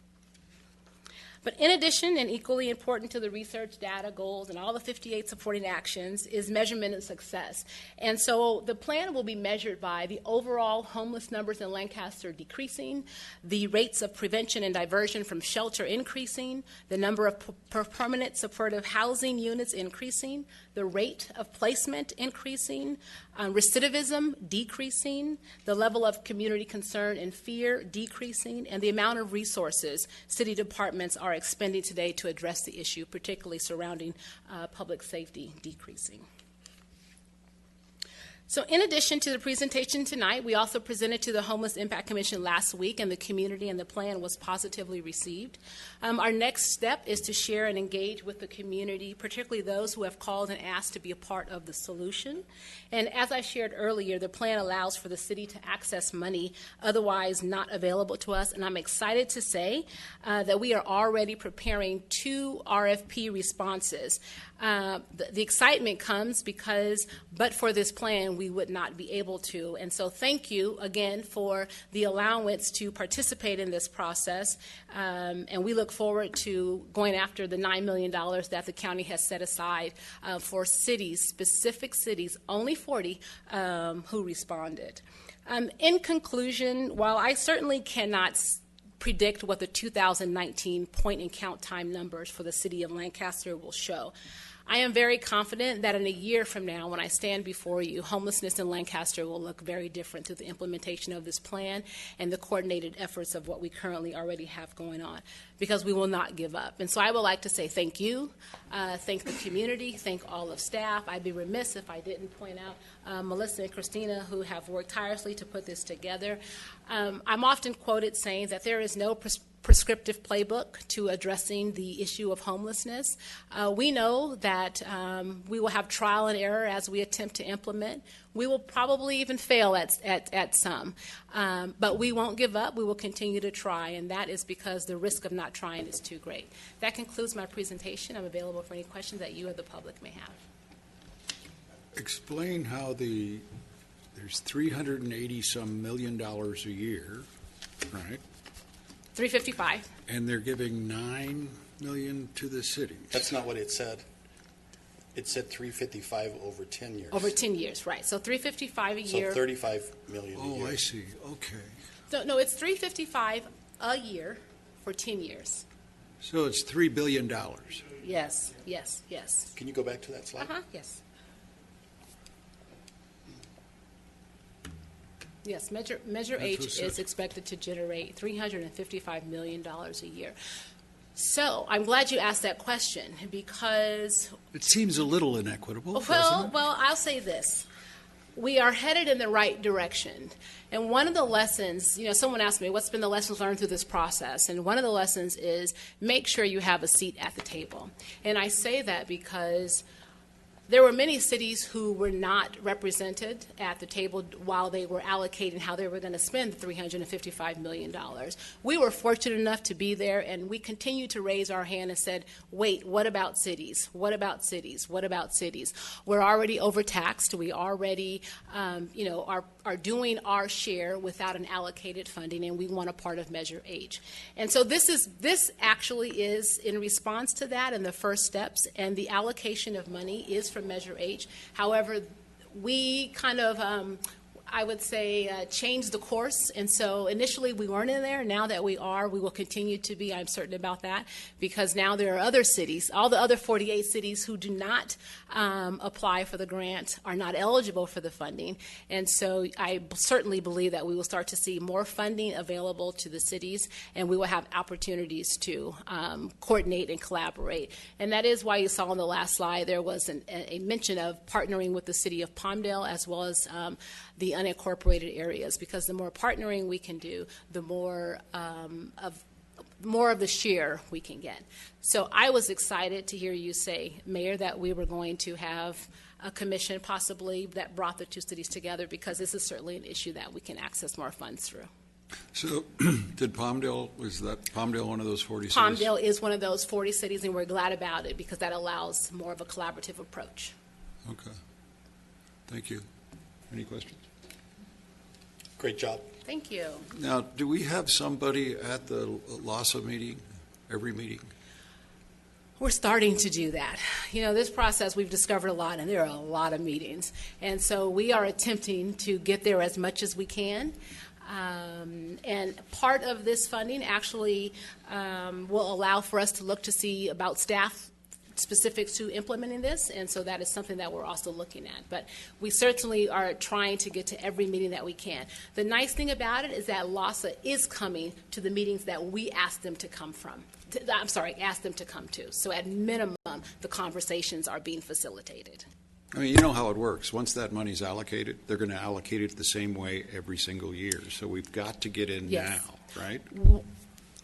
But in addition, and equally important to the research, data, goals, and all the 58 supporting actions, is measurement of success. And so the plan will be measured by the overall homeless numbers in Lancaster decreasing, the rates of prevention and diversion from shelter increasing, the number of permanent supportive housing units increasing, the rate of placement increasing, recidivism decreasing, the level of community concern and fear decreasing, and the amount of resources city departments are expending today to address the issue, particularly surrounding public safety, decreasing. So in addition to the presentation tonight, we also presented to the Homeless Impact Commission last week, and the community and the plan was positively received. Our next step is to share and engage with the community, particularly those who have called and asked to be a part of the solution. And as I shared earlier, the plan allows for the city to access money otherwise not available to us, and I'm excited to say that we are already preparing 2 RFP responses. The excitement comes because, but for this plan, we would not be able to. And so thank you again for the allowance to participate in this process. And we look forward to going after the $9 million that the county has set aside for cities, specific cities, only 40 who responded. In conclusion, while I certainly cannot predict what the 2019 point and count time numbers for the city of Lancaster will show, I am very confident that in a year from now, when I stand before you, homelessness in Lancaster will look very different through the implementation of this plan and the coordinated efforts of what we currently already have going on, because we will not give up. And so I would like to say thank you, thank the community, thank all of staff. I'd be remiss if I didn't point out Melissa and Christina, who have worked tirelessly to put this together. I'm often quoted saying that there is no prescriptive playbook to addressing the issue of homelessness. We know that we will have trial and error as we attempt to implement. We will probably even fail at some, but we won't give up. We will continue to try, and that is because the risk of not trying is too great. That concludes my presentation. I'm available for any questions that you or the public may have. Explain how there's $380-some million a year, right? 355. And they're giving $9 million to the city. That's not what it said. It said 355 over 10 years. Over 10 years, right. So 355 a So year. 35 million a year. Oh, I see, okay. No, it's 355 a year for 10 years. So it's $3 billion. Yes, yes, yes. Can you go back to that slide? Yes. Yes, Measure That's H what's is it. expected to generate $355 million a year. So I'm glad you asked that question because, It seems a little inequitable, doesn't it? well, I'll say this. We are headed in the right direction. And one of the lessons, someone asked me, what's been the lessons learned through this process? And one of the lessons is make sure you have a seat at the table. And I say that because there were many cities who were not represented at the table while they were allocating how they were going to spend the $355 million. We were fortunate enough to be there, and we continued to raise our hand and said, wait, what about cities? What about cities? What about cities? We're already overtaxed. We already, are doing our share without an allocated funding, and we want a part of Measure H. And so this actually is in response to that and the first steps, and the allocation of money is from Measure H. However, we kind of, I would say, changed the course. And so initially we weren't in there. Now that we are, we will continue to be. I'm certain about that because now there are other cities, all the other 48 cities who do not apply for the grant are not eligible for the funding. And so I certainly believe that we will start to see more funding available to the cities, and we will have opportunities to coordinate and collaborate. And that is why you saw on the last slide there was a mention of partnering with the city of Palmdale as well as the unincorporated areas, because the more partnering we can do, the more of the share we can get. So I was excited to hear you say, Mayor, that we were going to have a commission possibly that brought the two cities together, because this is certainly an issue that we can access more funds through. So was that Palmdale one of those 40 cities? Palmdale is one of those 40 cities, and we're glad about it because that allows more of a collaborative approach. Okay. Thank you. Any questions? Great job. Thank you. Now, do we have somebody at the LASA meeting, every meeting? We're starting to do that. This process, we've discovered a lot, and there are a lot of meetings. And so we are attempting to get there as much as we can. And part of this funding actually will allow for us to look to see about staff specifics to implementing this, and so that is something that we're also looking at. But we certainly are trying to get to every meeting that we can. The nice thing about it is that LASA is coming to the meetings that we asked them to come asked them to come to. So at minimum, the conversations are being facilitated. I mean, you know how it works. Once that money's allocated, they're going to allocate it the same way every single year. So we've got to get in Yes. now, right?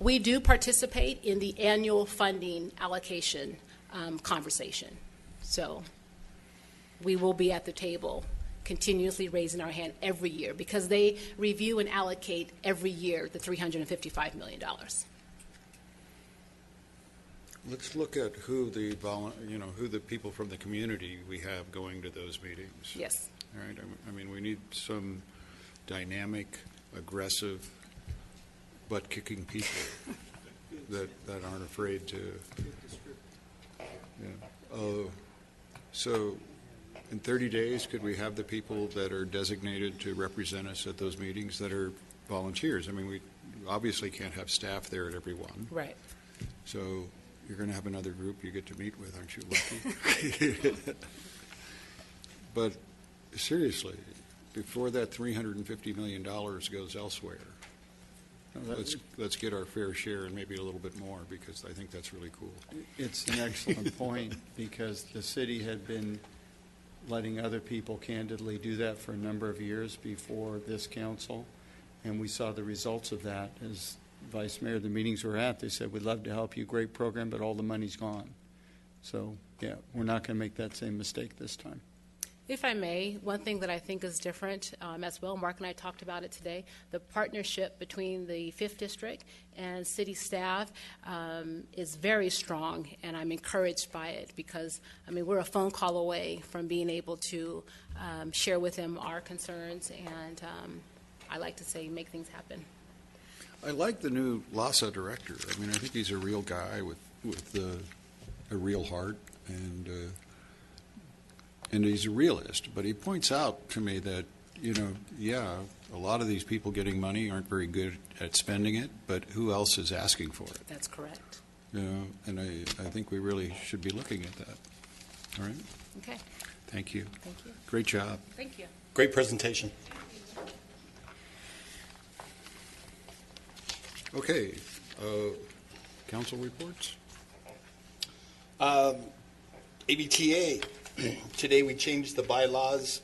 We do participate in the annual funding allocation conversation. So we will be at the table continuously raising our hand every year because they review and allocate every year the $355 million. Let's look at who the people from the community we have going to those meetings. Yes. All right. I mean, we need some dynamic, aggressive, butt-kicking people that aren't afraid to. Yeah. So in 30 days, could we have the people that are designated to represent us at those meetings that are volunteers? I mean, we obviously can't have staff there at every one. Right. So you're going to have another group you get to meet with, aren't you lucky? But seriously, before that $350 million goes elsewhere, let's get our fair share and maybe a little bit more, because I think that's really cool. It's an excellent point, because the city had been letting other people candidly do that for a number of years before this council, and we saw the results of that. As Vice Mayor, the meetings we're at, they said, we'd love to help you, great program, but all the money's gone. So, yeah, we're not going to make that same mistake this time. If I may, one thing that I think is different as well, Mark and I talked about it today, the partnership between the 5th District and city staff is very strong, and I'm encouraged by it because, I mean, we're a phone call away from being able to share with them our concerns, and I like to say make things happen. I like the new LASA director. I mean, I think he's a real guy with a real heart, and and he's a realist, but he points out to me that, yeah, a lot of these people getting money aren't very good at spending it, but who else is asking for it? That's correct. And I think we really should be looking at that. All right? Okay. Thank you. Thank you. Great job. Thank you. Great presentation. Okay. Council reports? ABTA, today we changed the bylaws.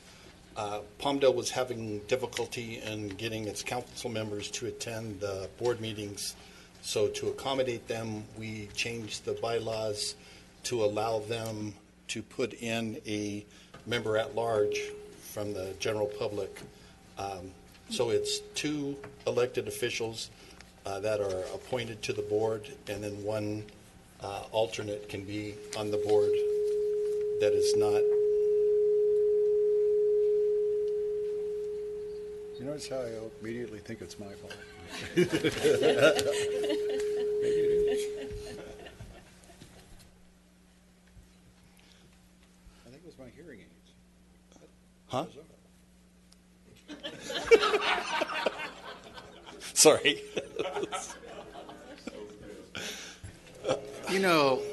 Palmdale was having difficulty in getting its council members to attend the board meetings. So to accommodate them, we changed the bylaws to allow them to put in a member at large from the general public. So it's 2 elected officials that are appointed to the board, and then 1 alternate can be on the board that is not. You notice how I immediately think it's my fault? I think it was my hearing aids. Huh? Sorry.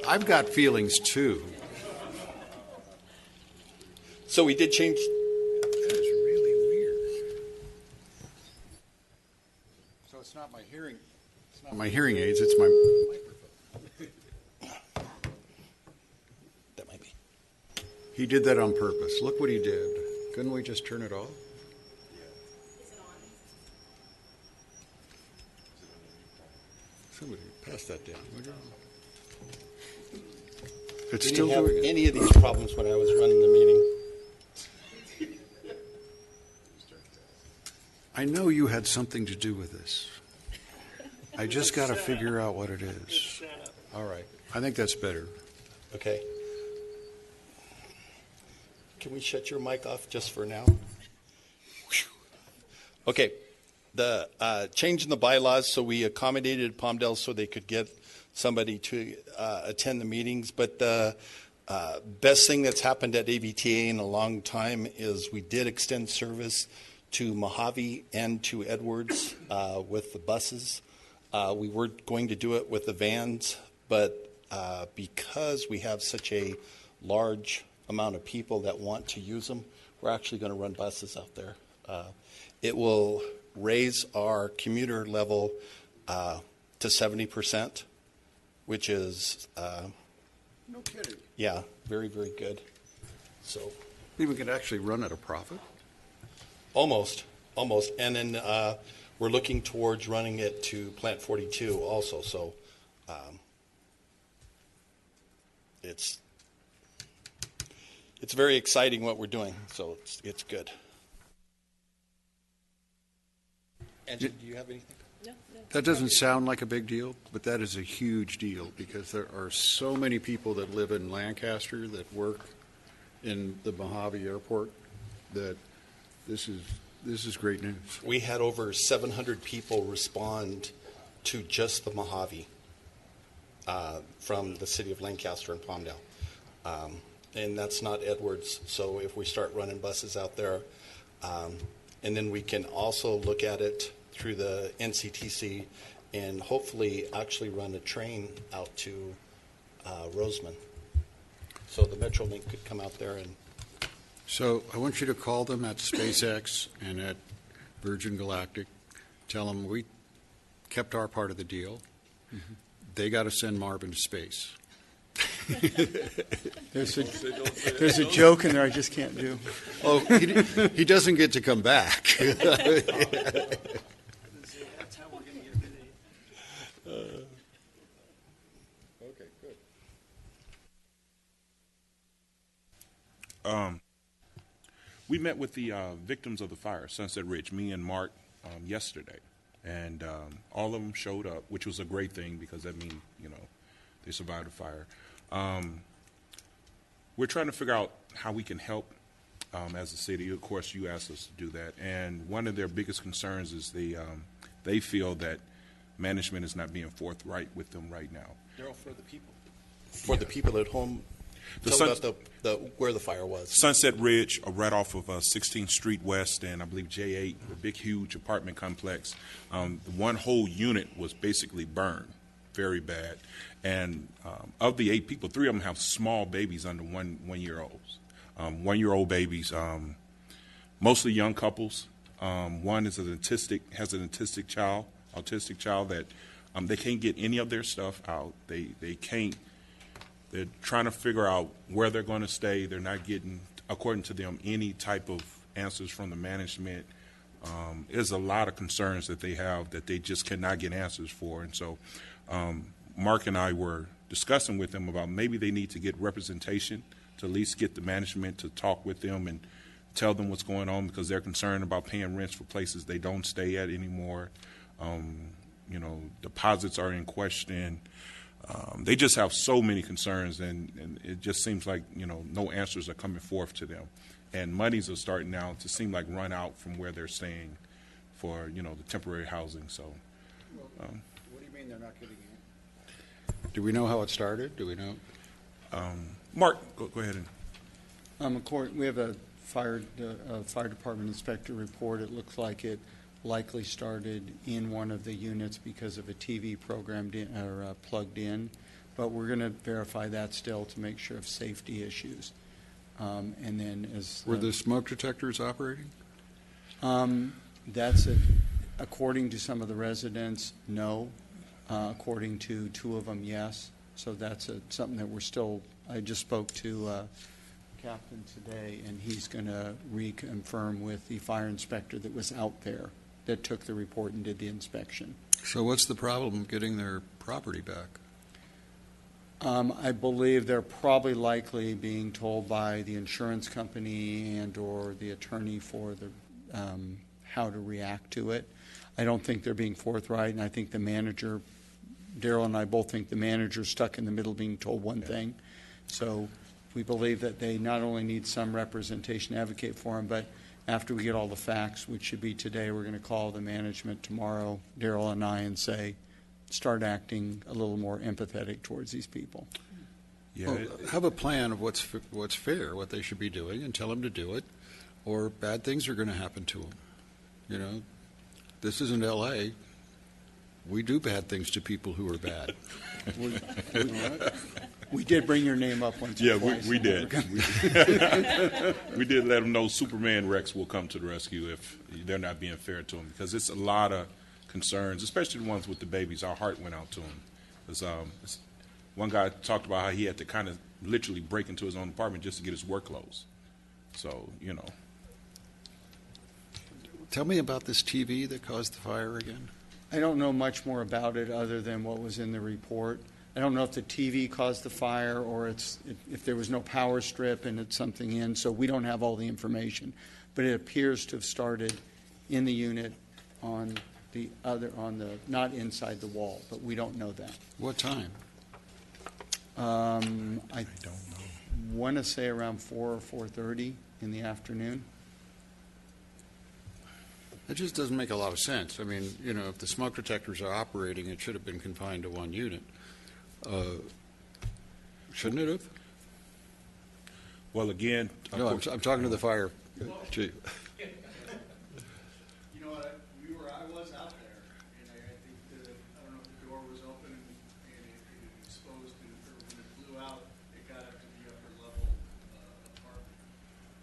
I've got feelings too. So we did change. That is really weird. So it's not my hearing. It's not my hearing aids. It's my microphone. That might be. He did that on purpose. Look what he did. Couldn't we just turn it off? Somebody pass that down, would you? It's We still didn't have doing it. any of these problems when I was running the meeting. I know you had something to do with this. I just got to figure out what it is. All right. I think that's better. Okay. Can we shut your mic off just for now? Okay. The change in the bylaws, so we accommodated Palmdale so they could get somebody to attend the meetings. But the best thing that's happened at ABTA in a long time is we did extend service to Mojave and to Edwards with the buses. We were going to do it with the vans, but because we have such a large amount of people that want to use them, we're actually going to run buses out there. It will raise our commuter level to 70%, which is, No kidding. yeah, very, very good. So We could actually run at a profit. almost. And then we're looking towards running it to Plant 42 also. So it's very exciting what we're doing. So it's good. Angie, do you have anything? That doesn't sound like a big deal, but that is a huge deal because there are so many people that live in Lancaster that work in the Mojave Airport that this is great news. We had over 700 people respond to just the Mojave from the city of Lancaster and Palmdale. And that's not Edwards. So if we start running buses out there, and then we can also look at it through the NCTC and hopefully actually run a train out to Roseman. So the Metrolink could come out there and. So I want you to call them at SpaceX and at Virgin Galactic. Tell them we kept our part of the deal. Mm-hmm. They got to send Marvin to space. There's a joke in there I just can't do. Oh, he doesn't get to come back. Okay, good. We met with the victims of the fire, Sunset Ridge, me and Mark, yesterday. And all of them showed up, which was a great thing because that means, they survived the fire. We're trying to figure out how we can help as a city. Of course, you asked us to do that. And one of their biggest concerns is they feel that management is not being forthright with them right now. They're all for the people. For the people at home. Tell about where the fire was. Sunset Ridge, right off of 16th Street West and I believe J8, a big, huge apartment complex. One whole unit was basically burned, very bad. And of the 8 people, 3 of them have small babies under 1-year-olds. 1-year-old babies, mostly young couples. One is has an autistic child that they can't get any of their stuff out. They can't. They're trying to figure out where they're going to stay. They're not getting, according to them, any type of answers from the management. There's a lot of concerns that they have that they just cannot get answers for. And so Mark and I were discussing with them about maybe they need to get representation to at least get the management to talk with them and tell them what's going on, because they're concerned about paying rents for places they don't stay at anymore. Deposits are in question. They just have so many concerns, and it just seems like, no answers are coming forth to them. And monies are starting now to seem like run out from where they're staying for, the temporary housing. So, what do you mean they're not getting it? Do we know how it started? Do we know? Mark, go ahead. We have a fire department inspector report. It looks like it likely started in one of the units because of a TV programmed in, or plugged in, but we're going to verify that still to make sure of safety issues. And then were the smoke detectors operating? That's it. According to some of the residents, no. According to 2 of them, yes. So that's something that we're still. I just spoke to Captain today, and he's going to reconfirm with the fire inspector that was out there that took the report and did the inspection. So what's the problem getting their property back? I believe they're probably likely being told by the insurance company and or the attorney for the how to react to it. I don't think they're being forthright, and I think the manager, Daryl and I both think the manager's stuck in the middle being told one thing. So we believe that they not only need some representation to advocate for them, but after we get all the facts, which should be today, we're going to call the management tomorrow, Daryl and I, and say, start acting a little more empathetic towards these people. Yeah, well, have a plan of what's fair, what they should be doing, and tell them to do it, or bad things are going to happen to them. This isn't L.A. We do bad things to people who are bad. We did bring your name up once. Yeah, we did. We did let them know Superman Rex will come to the rescue if they're not being fair to them, because it's a lot of concerns, especially the ones with the babies. Our heart went out to them. Because one guy talked about how he had to kind of literally break into his own apartment just to get his work clothes. So, Tell me about this TV that caused the fire again. I don't know much more about it other than what was in the report. I don't know if the TV caused the fire or if there was no power strip and it's something in, so we don't have all the information. But it appears to have started in the unit on the not inside the wall, but we don't know that. What time? I don't know. Want to say around 4 or 4:30 in the afternoon. That just doesn't make a lot of sense. I mean, if the smoke detectors are operating, it should have been confined to one unit. Shouldn't it have? Well, again, no, I'm talking to the fire chief. I was out there, and I think I don't know if the door was open and it exposed, and when it blew out, it got up to the upper level apartment.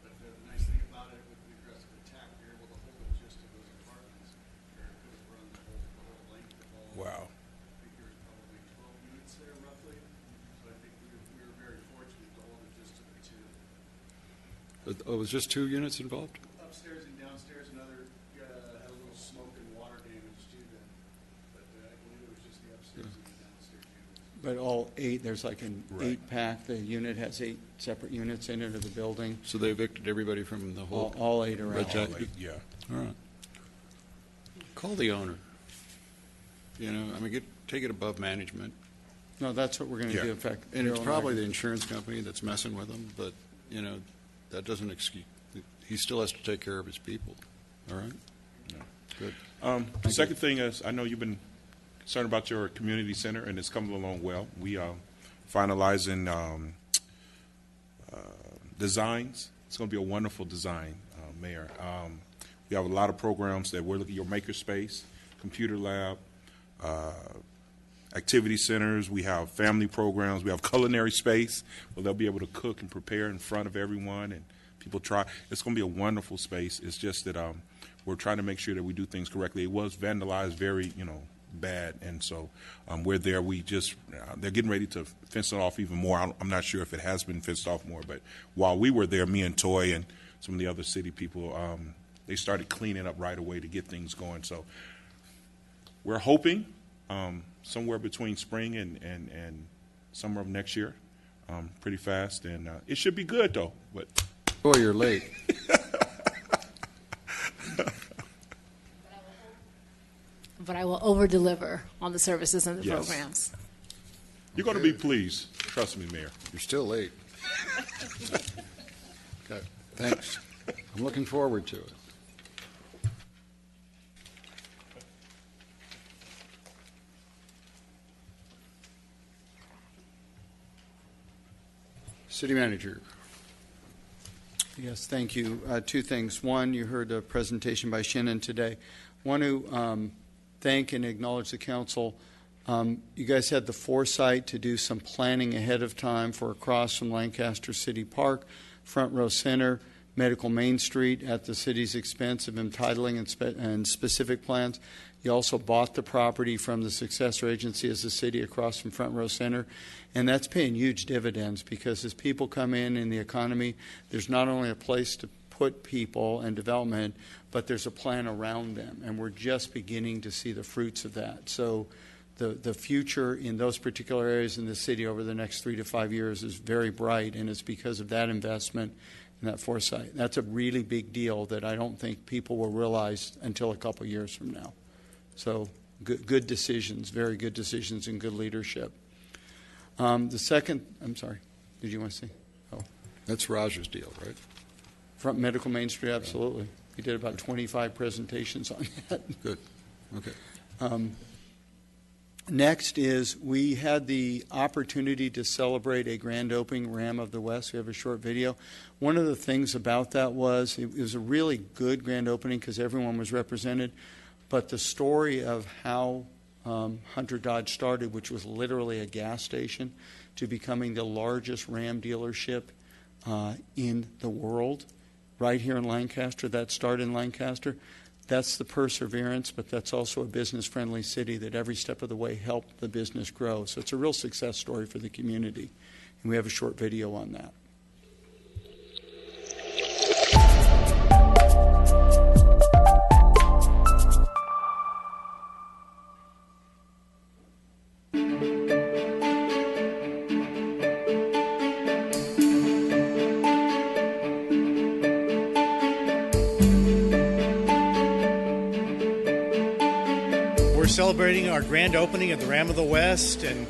But the nice thing about it, with the aggressive attack, we were able to hold it just to those apartments, where it could have run the whole length of all. Wow. I think there was probably 12 units there roughly, so I think we were very fortunate to hold it just to the 2. It was just 2 units involved? Upstairs and downstairs, another had a little smoke and water damage to them, but I believe it was just the upstairs and the downstairs units. But all 8, there's like an 8-pack. The unit has 8 separate units in it of the building. So they evicted everybody from the whole? All 8 are out. Yeah. All right. Call the owner. Take it above management. No, that's what we're going to do. In fact, and it's probably the insurance company that's messing with them, but, that doesn't excuse. He still has to take care of his people. All right? Yeah. Good. The second thing is, I know you've been concerned about your community center, and it's coming along well. We are finalizing designs. It's going to be a wonderful design, Mayor. We have a lot of programs that we're looking at, your makerspace, computer lab, activity centers. We have family programs. We have culinary space where they'll be able to cook and prepare in front of everyone and people try. It's going to be a wonderful space. It's just that we're trying to make sure that we do things correctly. It was vandalized very, bad, and so we're there. We just they're getting ready to fence it off even more. I'm not sure if it has been fenced off more, but while we were there, me and Toy and some of the other city people, they started cleaning up right away to get things going. So we're hoping somewhere between spring and summer of next year, pretty fast, and it should be good though. But boy, you're late. But I will over-deliver on the services and the Yes. programs. You're going to be pleased. Trust me, Mayor. You're still late. Okay, thanks. I'm looking forward to it. City Manager. Yes, thank you. Two things. One, you heard a presentation by Shannon today. I want to thank and acknowledge the council. You guys had the foresight to do some planning ahead of time for across from Lancaster City Park, Front Row Center, Medical Main Street at the city's expense of entitling and specific plans. You also bought the property from the Successor agency as the city across from Front Row Center. And that's paying huge dividends because as people come in the economy, there's not only a place to put people and development, but there's a plan around them. And we're just beginning to see the fruits of that. So the future in those particular areas in the city over the next 3 to 5 years is very bright, and it's because of that investment and that foresight. That's a really big deal that I don't think people will realize until a couple years from now. So good decisions, very good decisions, and good leadership. The second, I'm sorry, did you want to say? Oh, that's Raj's deal, right? Front Medical Main Street, absolutely. We did about 25 presentations on that. Good. Okay. Next is we had the opportunity to celebrate a grand opening, Ram of the West. We have a short video. One of the things about that was it was a really good grand opening because everyone was represented. But the story of how Hunter Dodge started, which was literally a gas station, to becoming the largest Ram dealership in the world, right here in Lancaster, that started in Lancaster. That's the perseverance, but that's also a business-friendly city that every step of the way helped the business grow. So it's a real success story for the community. And we have a short video on that. Celebrating our grand opening of the Ram of the West and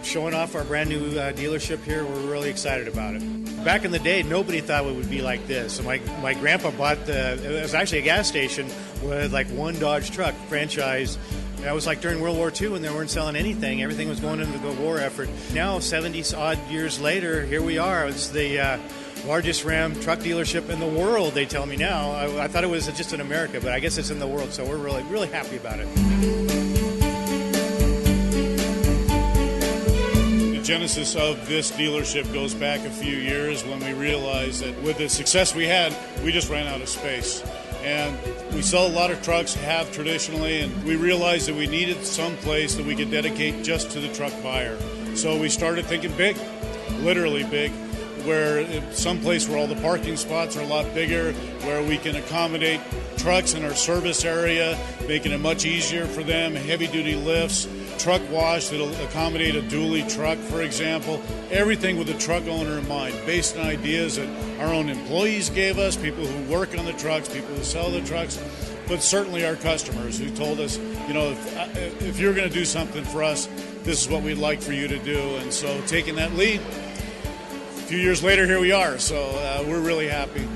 showing off our brand new dealership here. We're really excited about it. Back in the day, nobody thought it would be like this. So my grandpa bought it was actually a gas station with like one Dodge truck franchise. That was like during World War II when they weren't selling anything. Everything was going into the war effort. Now, 70-odd years later, here we are. It's the largest Ram truck dealership in the world, they tell me now. I thought it was just in America, but I guess it's in the world, so we're really, really happy about it. The genesis of this dealership goes back a few years when we realized that with the success we had, we just ran out of space. And we sell a lot of trucks, have traditionally, and we realized that we needed some place that we could dedicate just to the truck buyer. So we started thinking big, literally big, where someplace where all the parking spots are a lot bigger, where we can accommodate trucks in our service area, making it much easier for them, heavy-duty lifts, truck wash that'll accommodate a dually truck, for example. Everything with the truck owner in mind, based on ideas that our own employees gave us, people who work on the trucks, people who sell the trucks, but certainly our customers who told us, if you're going to do something for us, this is what we'd like for you to do. And so taking that lead, a few years later, here we are. So we're really happy.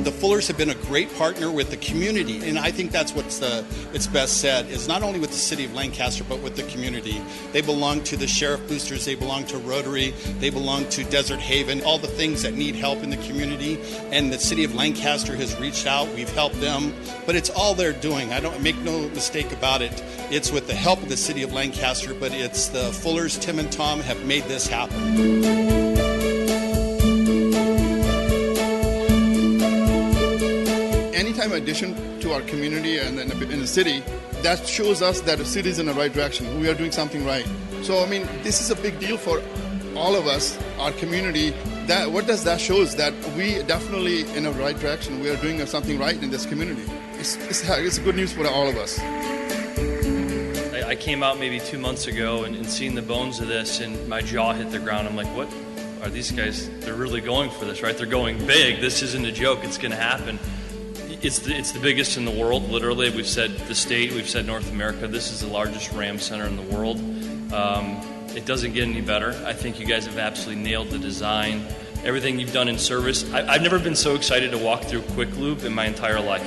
The Fuller Fullers have been a great partner with the community, and I think that's what's it's best said, is not only with the city of Lancaster, but with the community. They belong to the Sheriff Boosters, they belong to Rotary, they belong to Desert Haven, all the things that need help in the community, and the city of Lancaster has reached out, we've helped them, but it's all they're doing. I don't make no mistake about it. It's with the help of the city of Lancaster, but it's the Fullers, Tim and Tom, have made this happen. Anytime addition to our community and in the city, that shows us that the city is in the right direction. We are doing something right. So, I mean, this is a big deal for all of us, our community. That what does that show is that we definitely in the right direction. We are doing something right in this community. It's good news for all of us. I came out maybe 2 months ago and seen the bones of this, and my jaw hit the ground. I'm like, what are these guys? They're really going for this, right? They're going big. This isn't a joke. It's going to happen. It's the biggest in the world, literally. We've said the state, we've said North America. This is the largest RAM center in the world. It doesn't get any better. I think you guys have absolutely nailed the design, everything you've done in service. I've never been so excited to walk through Quick Loop in my entire life.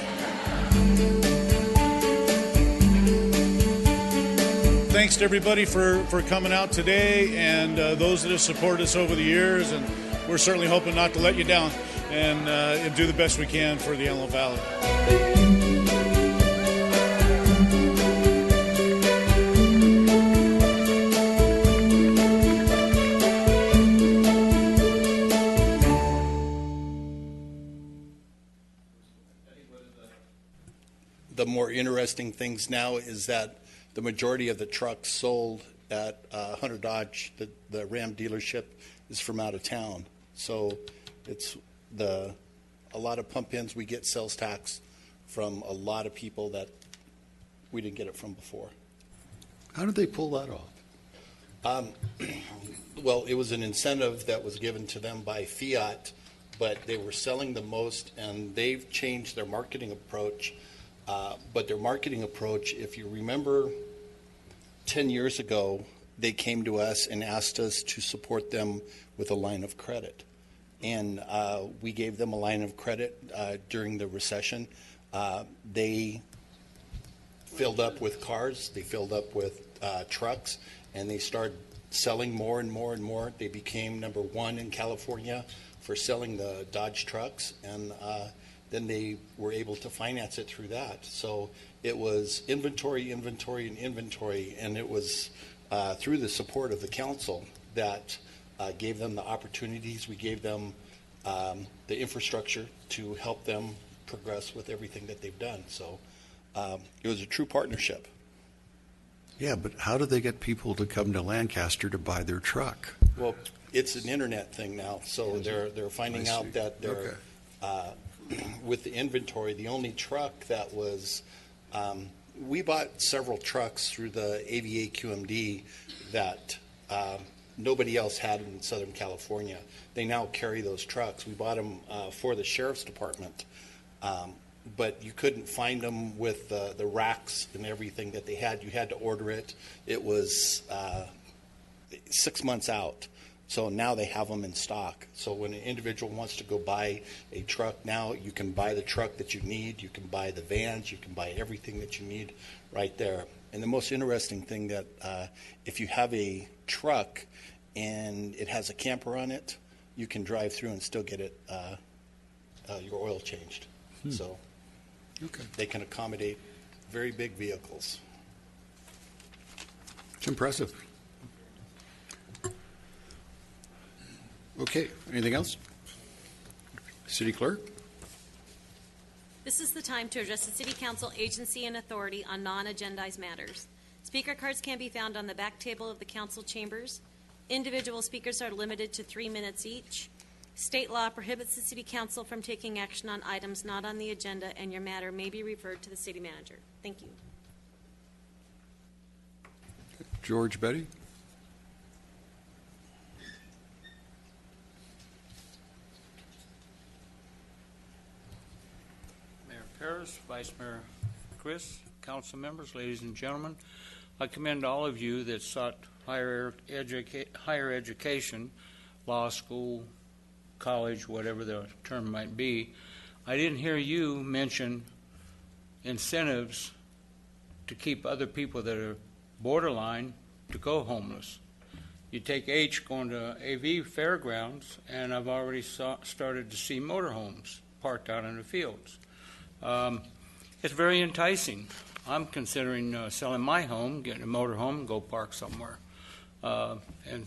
Thanks to everybody for coming out today, and those that have supported us over the years, and we're certainly hoping not to let you down, and do the best we can for the Antelope Valley. The more interesting things now is that the majority of the trucks sold at Hunter Dodge, the Ram dealership, is from out of town. So it's a lot of pump-ins. We get sales tax from a lot of people that we didn't get it from before. How did they pull that off? Well, it was an incentive that was given to them by Fiat, but they were selling the most, and they've changed their marketing approach. But their marketing approach, if you remember 10 years ago, they came to us and asked us to support them with a line of credit. And we gave them a line of credit during the recession. They filled up with cars, they filled up with trucks, and they started selling more and more and more. They became number one in California for selling the Dodge trucks, and then they were able to finance it through that. So it was inventory, inventory, and inventory, and it was through the support of the council that gave them the opportunities. We gave them the infrastructure to help them progress with everything that they've done. So it was a true partnership. Yeah, but how do they get people to come to Lancaster to buy their truck? Well, it's an internet thing now, so they're finding out that they're with the inventory. The only truck that was we bought several trucks through the AVA QMD that nobody else had in Southern California. They now carry those trucks. We bought them for the sheriff's department, but you couldn't find them with the racks and everything that they had. You had to order it. It was 6 months out. So now they have them in stock. So when an individual wants to go buy a truck now, you can buy the truck that you need, you can buy the vans, you can buy everything that you need right there. And the most interesting thing that if you have a truck and it has a camper on it, you can drive through and still get it your oil changed. So they can accommodate very big vehicles. It's impressive. Okay, anything else? City Clerk? This is the time to address the City Council, agency, and authority on non-agendized matters. Speaker cards can be found on the back table of the council chambers. Individual speakers are limited to 3 minutes each. State law prohibits the City Council from taking action on items not on the agenda, and your matter may be referred to the City Manager. Thank you. George Betty? Paris, Vice Mayor Chris, council members, ladies and gentlemen, I commend all of you that sought higher education, law school, college, whatever the term might be. I didn't hear you mention incentives to keep other people that are borderline to go homeless. You take H going to AV Fairgrounds, and I've already started to see motorhomes parked out in the fields. It's very enticing. I'm considering selling my home, getting a motorhome, and go park somewhere, and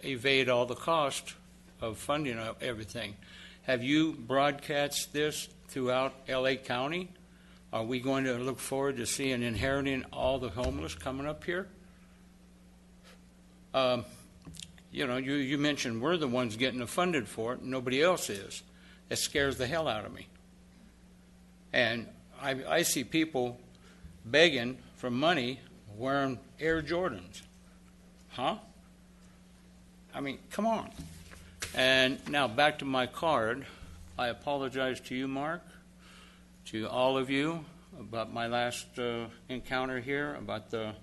evade all the cost of funding everything. Have you broadcast this throughout L.A. County? Are we going to look forward to seeing inheriting all the homeless coming up here? You mentioned we're the ones getting funded for it, and nobody else is. It scares the hell out of me. And I see people begging for money wearing Air Jordans. Huh? I mean, come on. And now back to my card. I apologize to you, Mark, to all of you about my last encounter here, about the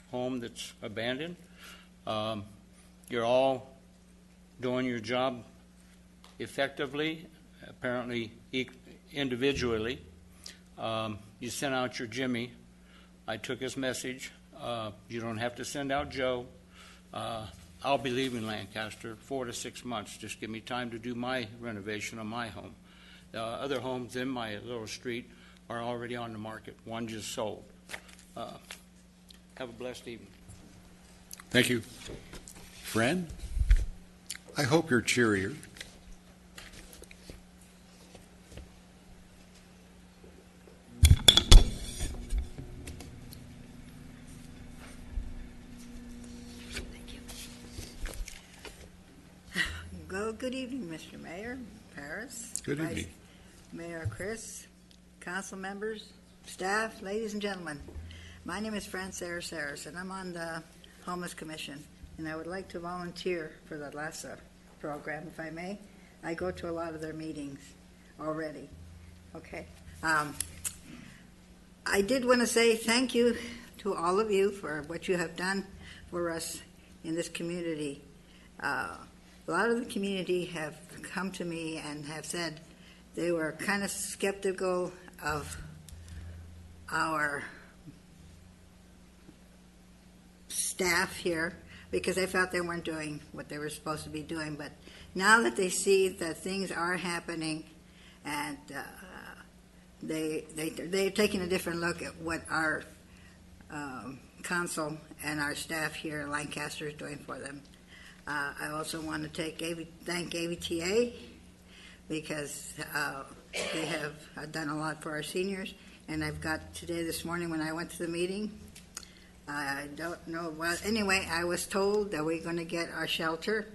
home that's abandoned. You're all doing your job effectively, apparently individually. You sent out your Jimmy. I took his message. You don't have to send out Joe. I'll be leaving Lancaster 4 to 6 months. Just give me time to do my renovation on my home. The other homes in my little street are already on the market. One just sold. Have a blessed evening. Thank you. Fran, I hope you're cheerier. Good evening, Mr. Mayor, Paris. Good evening. Mayor Chris, council members, staff, ladies and gentlemen. My name is Fran Saras, and I'm on the Homeless Commission, and I would like to volunteer for the LASA program, if I may. I go to a lot of their meetings already. Okay. I did want to say thank you to all of you for what you have done for us in this community. A lot of the community have come to me and have said they were kind of skeptical of our staff here because they felt they weren't doing what they were supposed to be doing. But now that they see that things are happening and they're taking a different look at what our council and our staff here in Lancaster is doing for them. I also want to thank AVTA because they have done a lot for our seniors. And I've got today, this morning, when I went to the meeting, I don't know. Well, anyway, I was told that we're going to get our shelter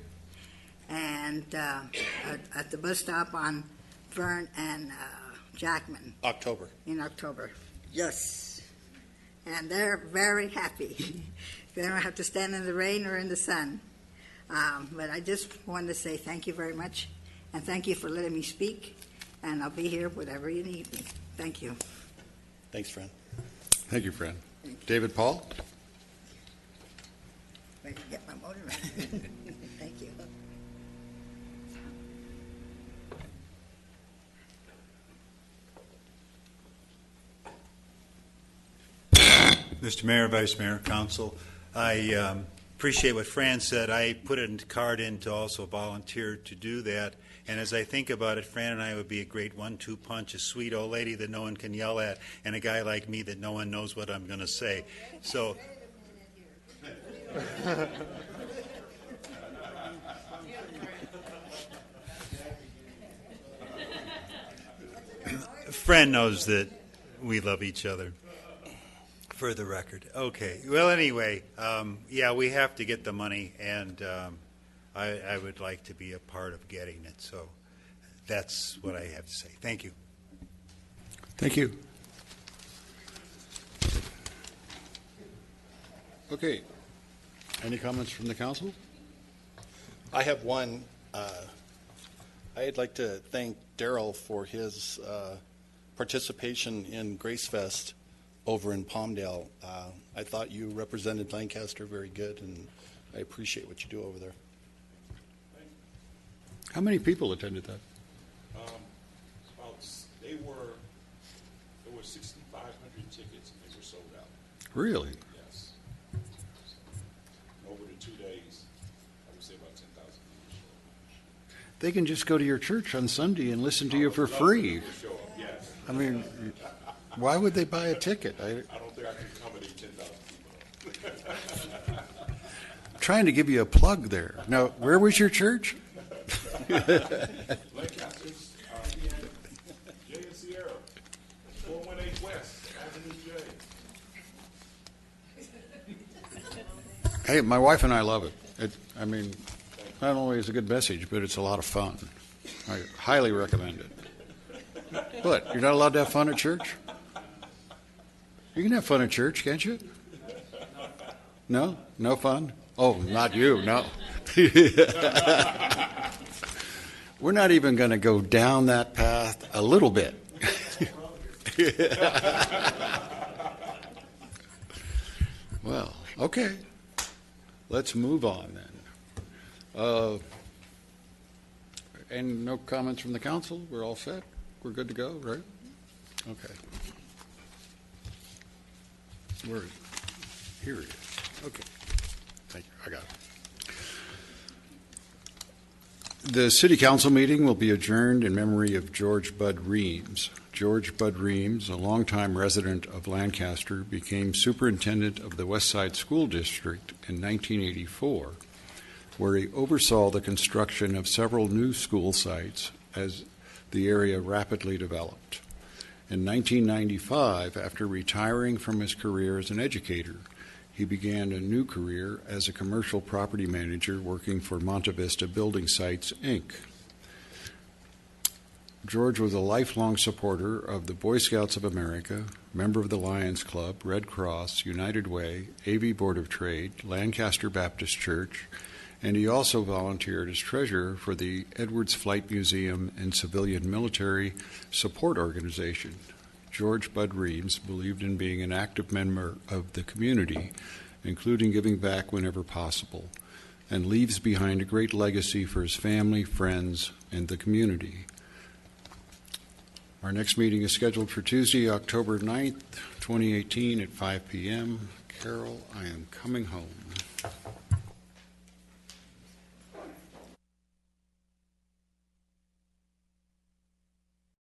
and at the bus stop on Fern and Jackman. In October. Yes. And they're very happy. They don't have to stand in the rain or in the sun. But I just wanted to say thank you very much, and thank you for letting me speak, and I'll be here whatever you need me. Thank you. Thanks, Fran. Thank you, Fran. David Paul? Wait, get my motor running. Thank you. Mr. Mayor, Vice Mayor, Council, I appreciate what Fran said. I put a card in to also volunteer to do that. And as I think about it, Fran and I would be a great 1-2 punch, a sweet old lady that no one can yell at, and a guy like me that no one knows what I'm going to say. So, Fran knows that we love each other. For the record. Okay. Well, anyway, yeah, we have to get the money, and I would like to be a part of getting it. So that's what I have to say. Thank you. Thank you. Okay. Any comments from the council? I have one. I'd like to thank Daryl for his participation in Grace Fest over in Palmdale. I thought you represented Lancaster very good, and I appreciate what you do over there. How many people attended that? About Really? Yes. Over the 2 days, I would say about 10,000 people show up. They can just go to your church on Sunday and listen to you for free. Show up, yes. I mean, why would they buy a ticket? I don't think I can accommodate 10,000 people. Trying to give you a plug there. Now, where was your church? Lancaster's, Jay and Sierra, 418 West, Avenue J. Hey, my wife and I love it. I mean, not only is it a good message, but it's a lot of fun. I highly recommend it. What, you're not allowed to have fun at church? You can have fun at church, can't you? No? No fun? Oh, not you, no. We're not even going to go down that path a little bit. Well, okay. Let's move on then. And no comments from the council? We're all set? We're good to go, right? Okay. Where is it? Here it is. Okay. Thank you. I got it. The city council meeting will be adjourned in memory of George Bud Reams. George Bud Reams, a longtime resident of Lancaster, became superintendent of the West Side School District in 1984, where he oversaw the construction of several new school sites as the area rapidly developed. In 1995, after retiring from his career as an educator, he began a new career as a commercial property manager working for Monte Vista Building Sites, Inc. George was a lifelong supporter of the Boy Scouts of America, member of the Lions Club, Red Cross, United Way, AV Board of Trade, Lancaster Baptist Church, and he also volunteered as treasurer for the Edwards Flight Museum and Civilian Military Support Organization. George Bud Reams believed in being an active member of the community, including giving back whenever possible, and leaves behind a great legacy for his family, friends, and the community. Our next meeting is scheduled for Tuesday, October 9th, 2018 at 5 p.m. Carol, I am coming home.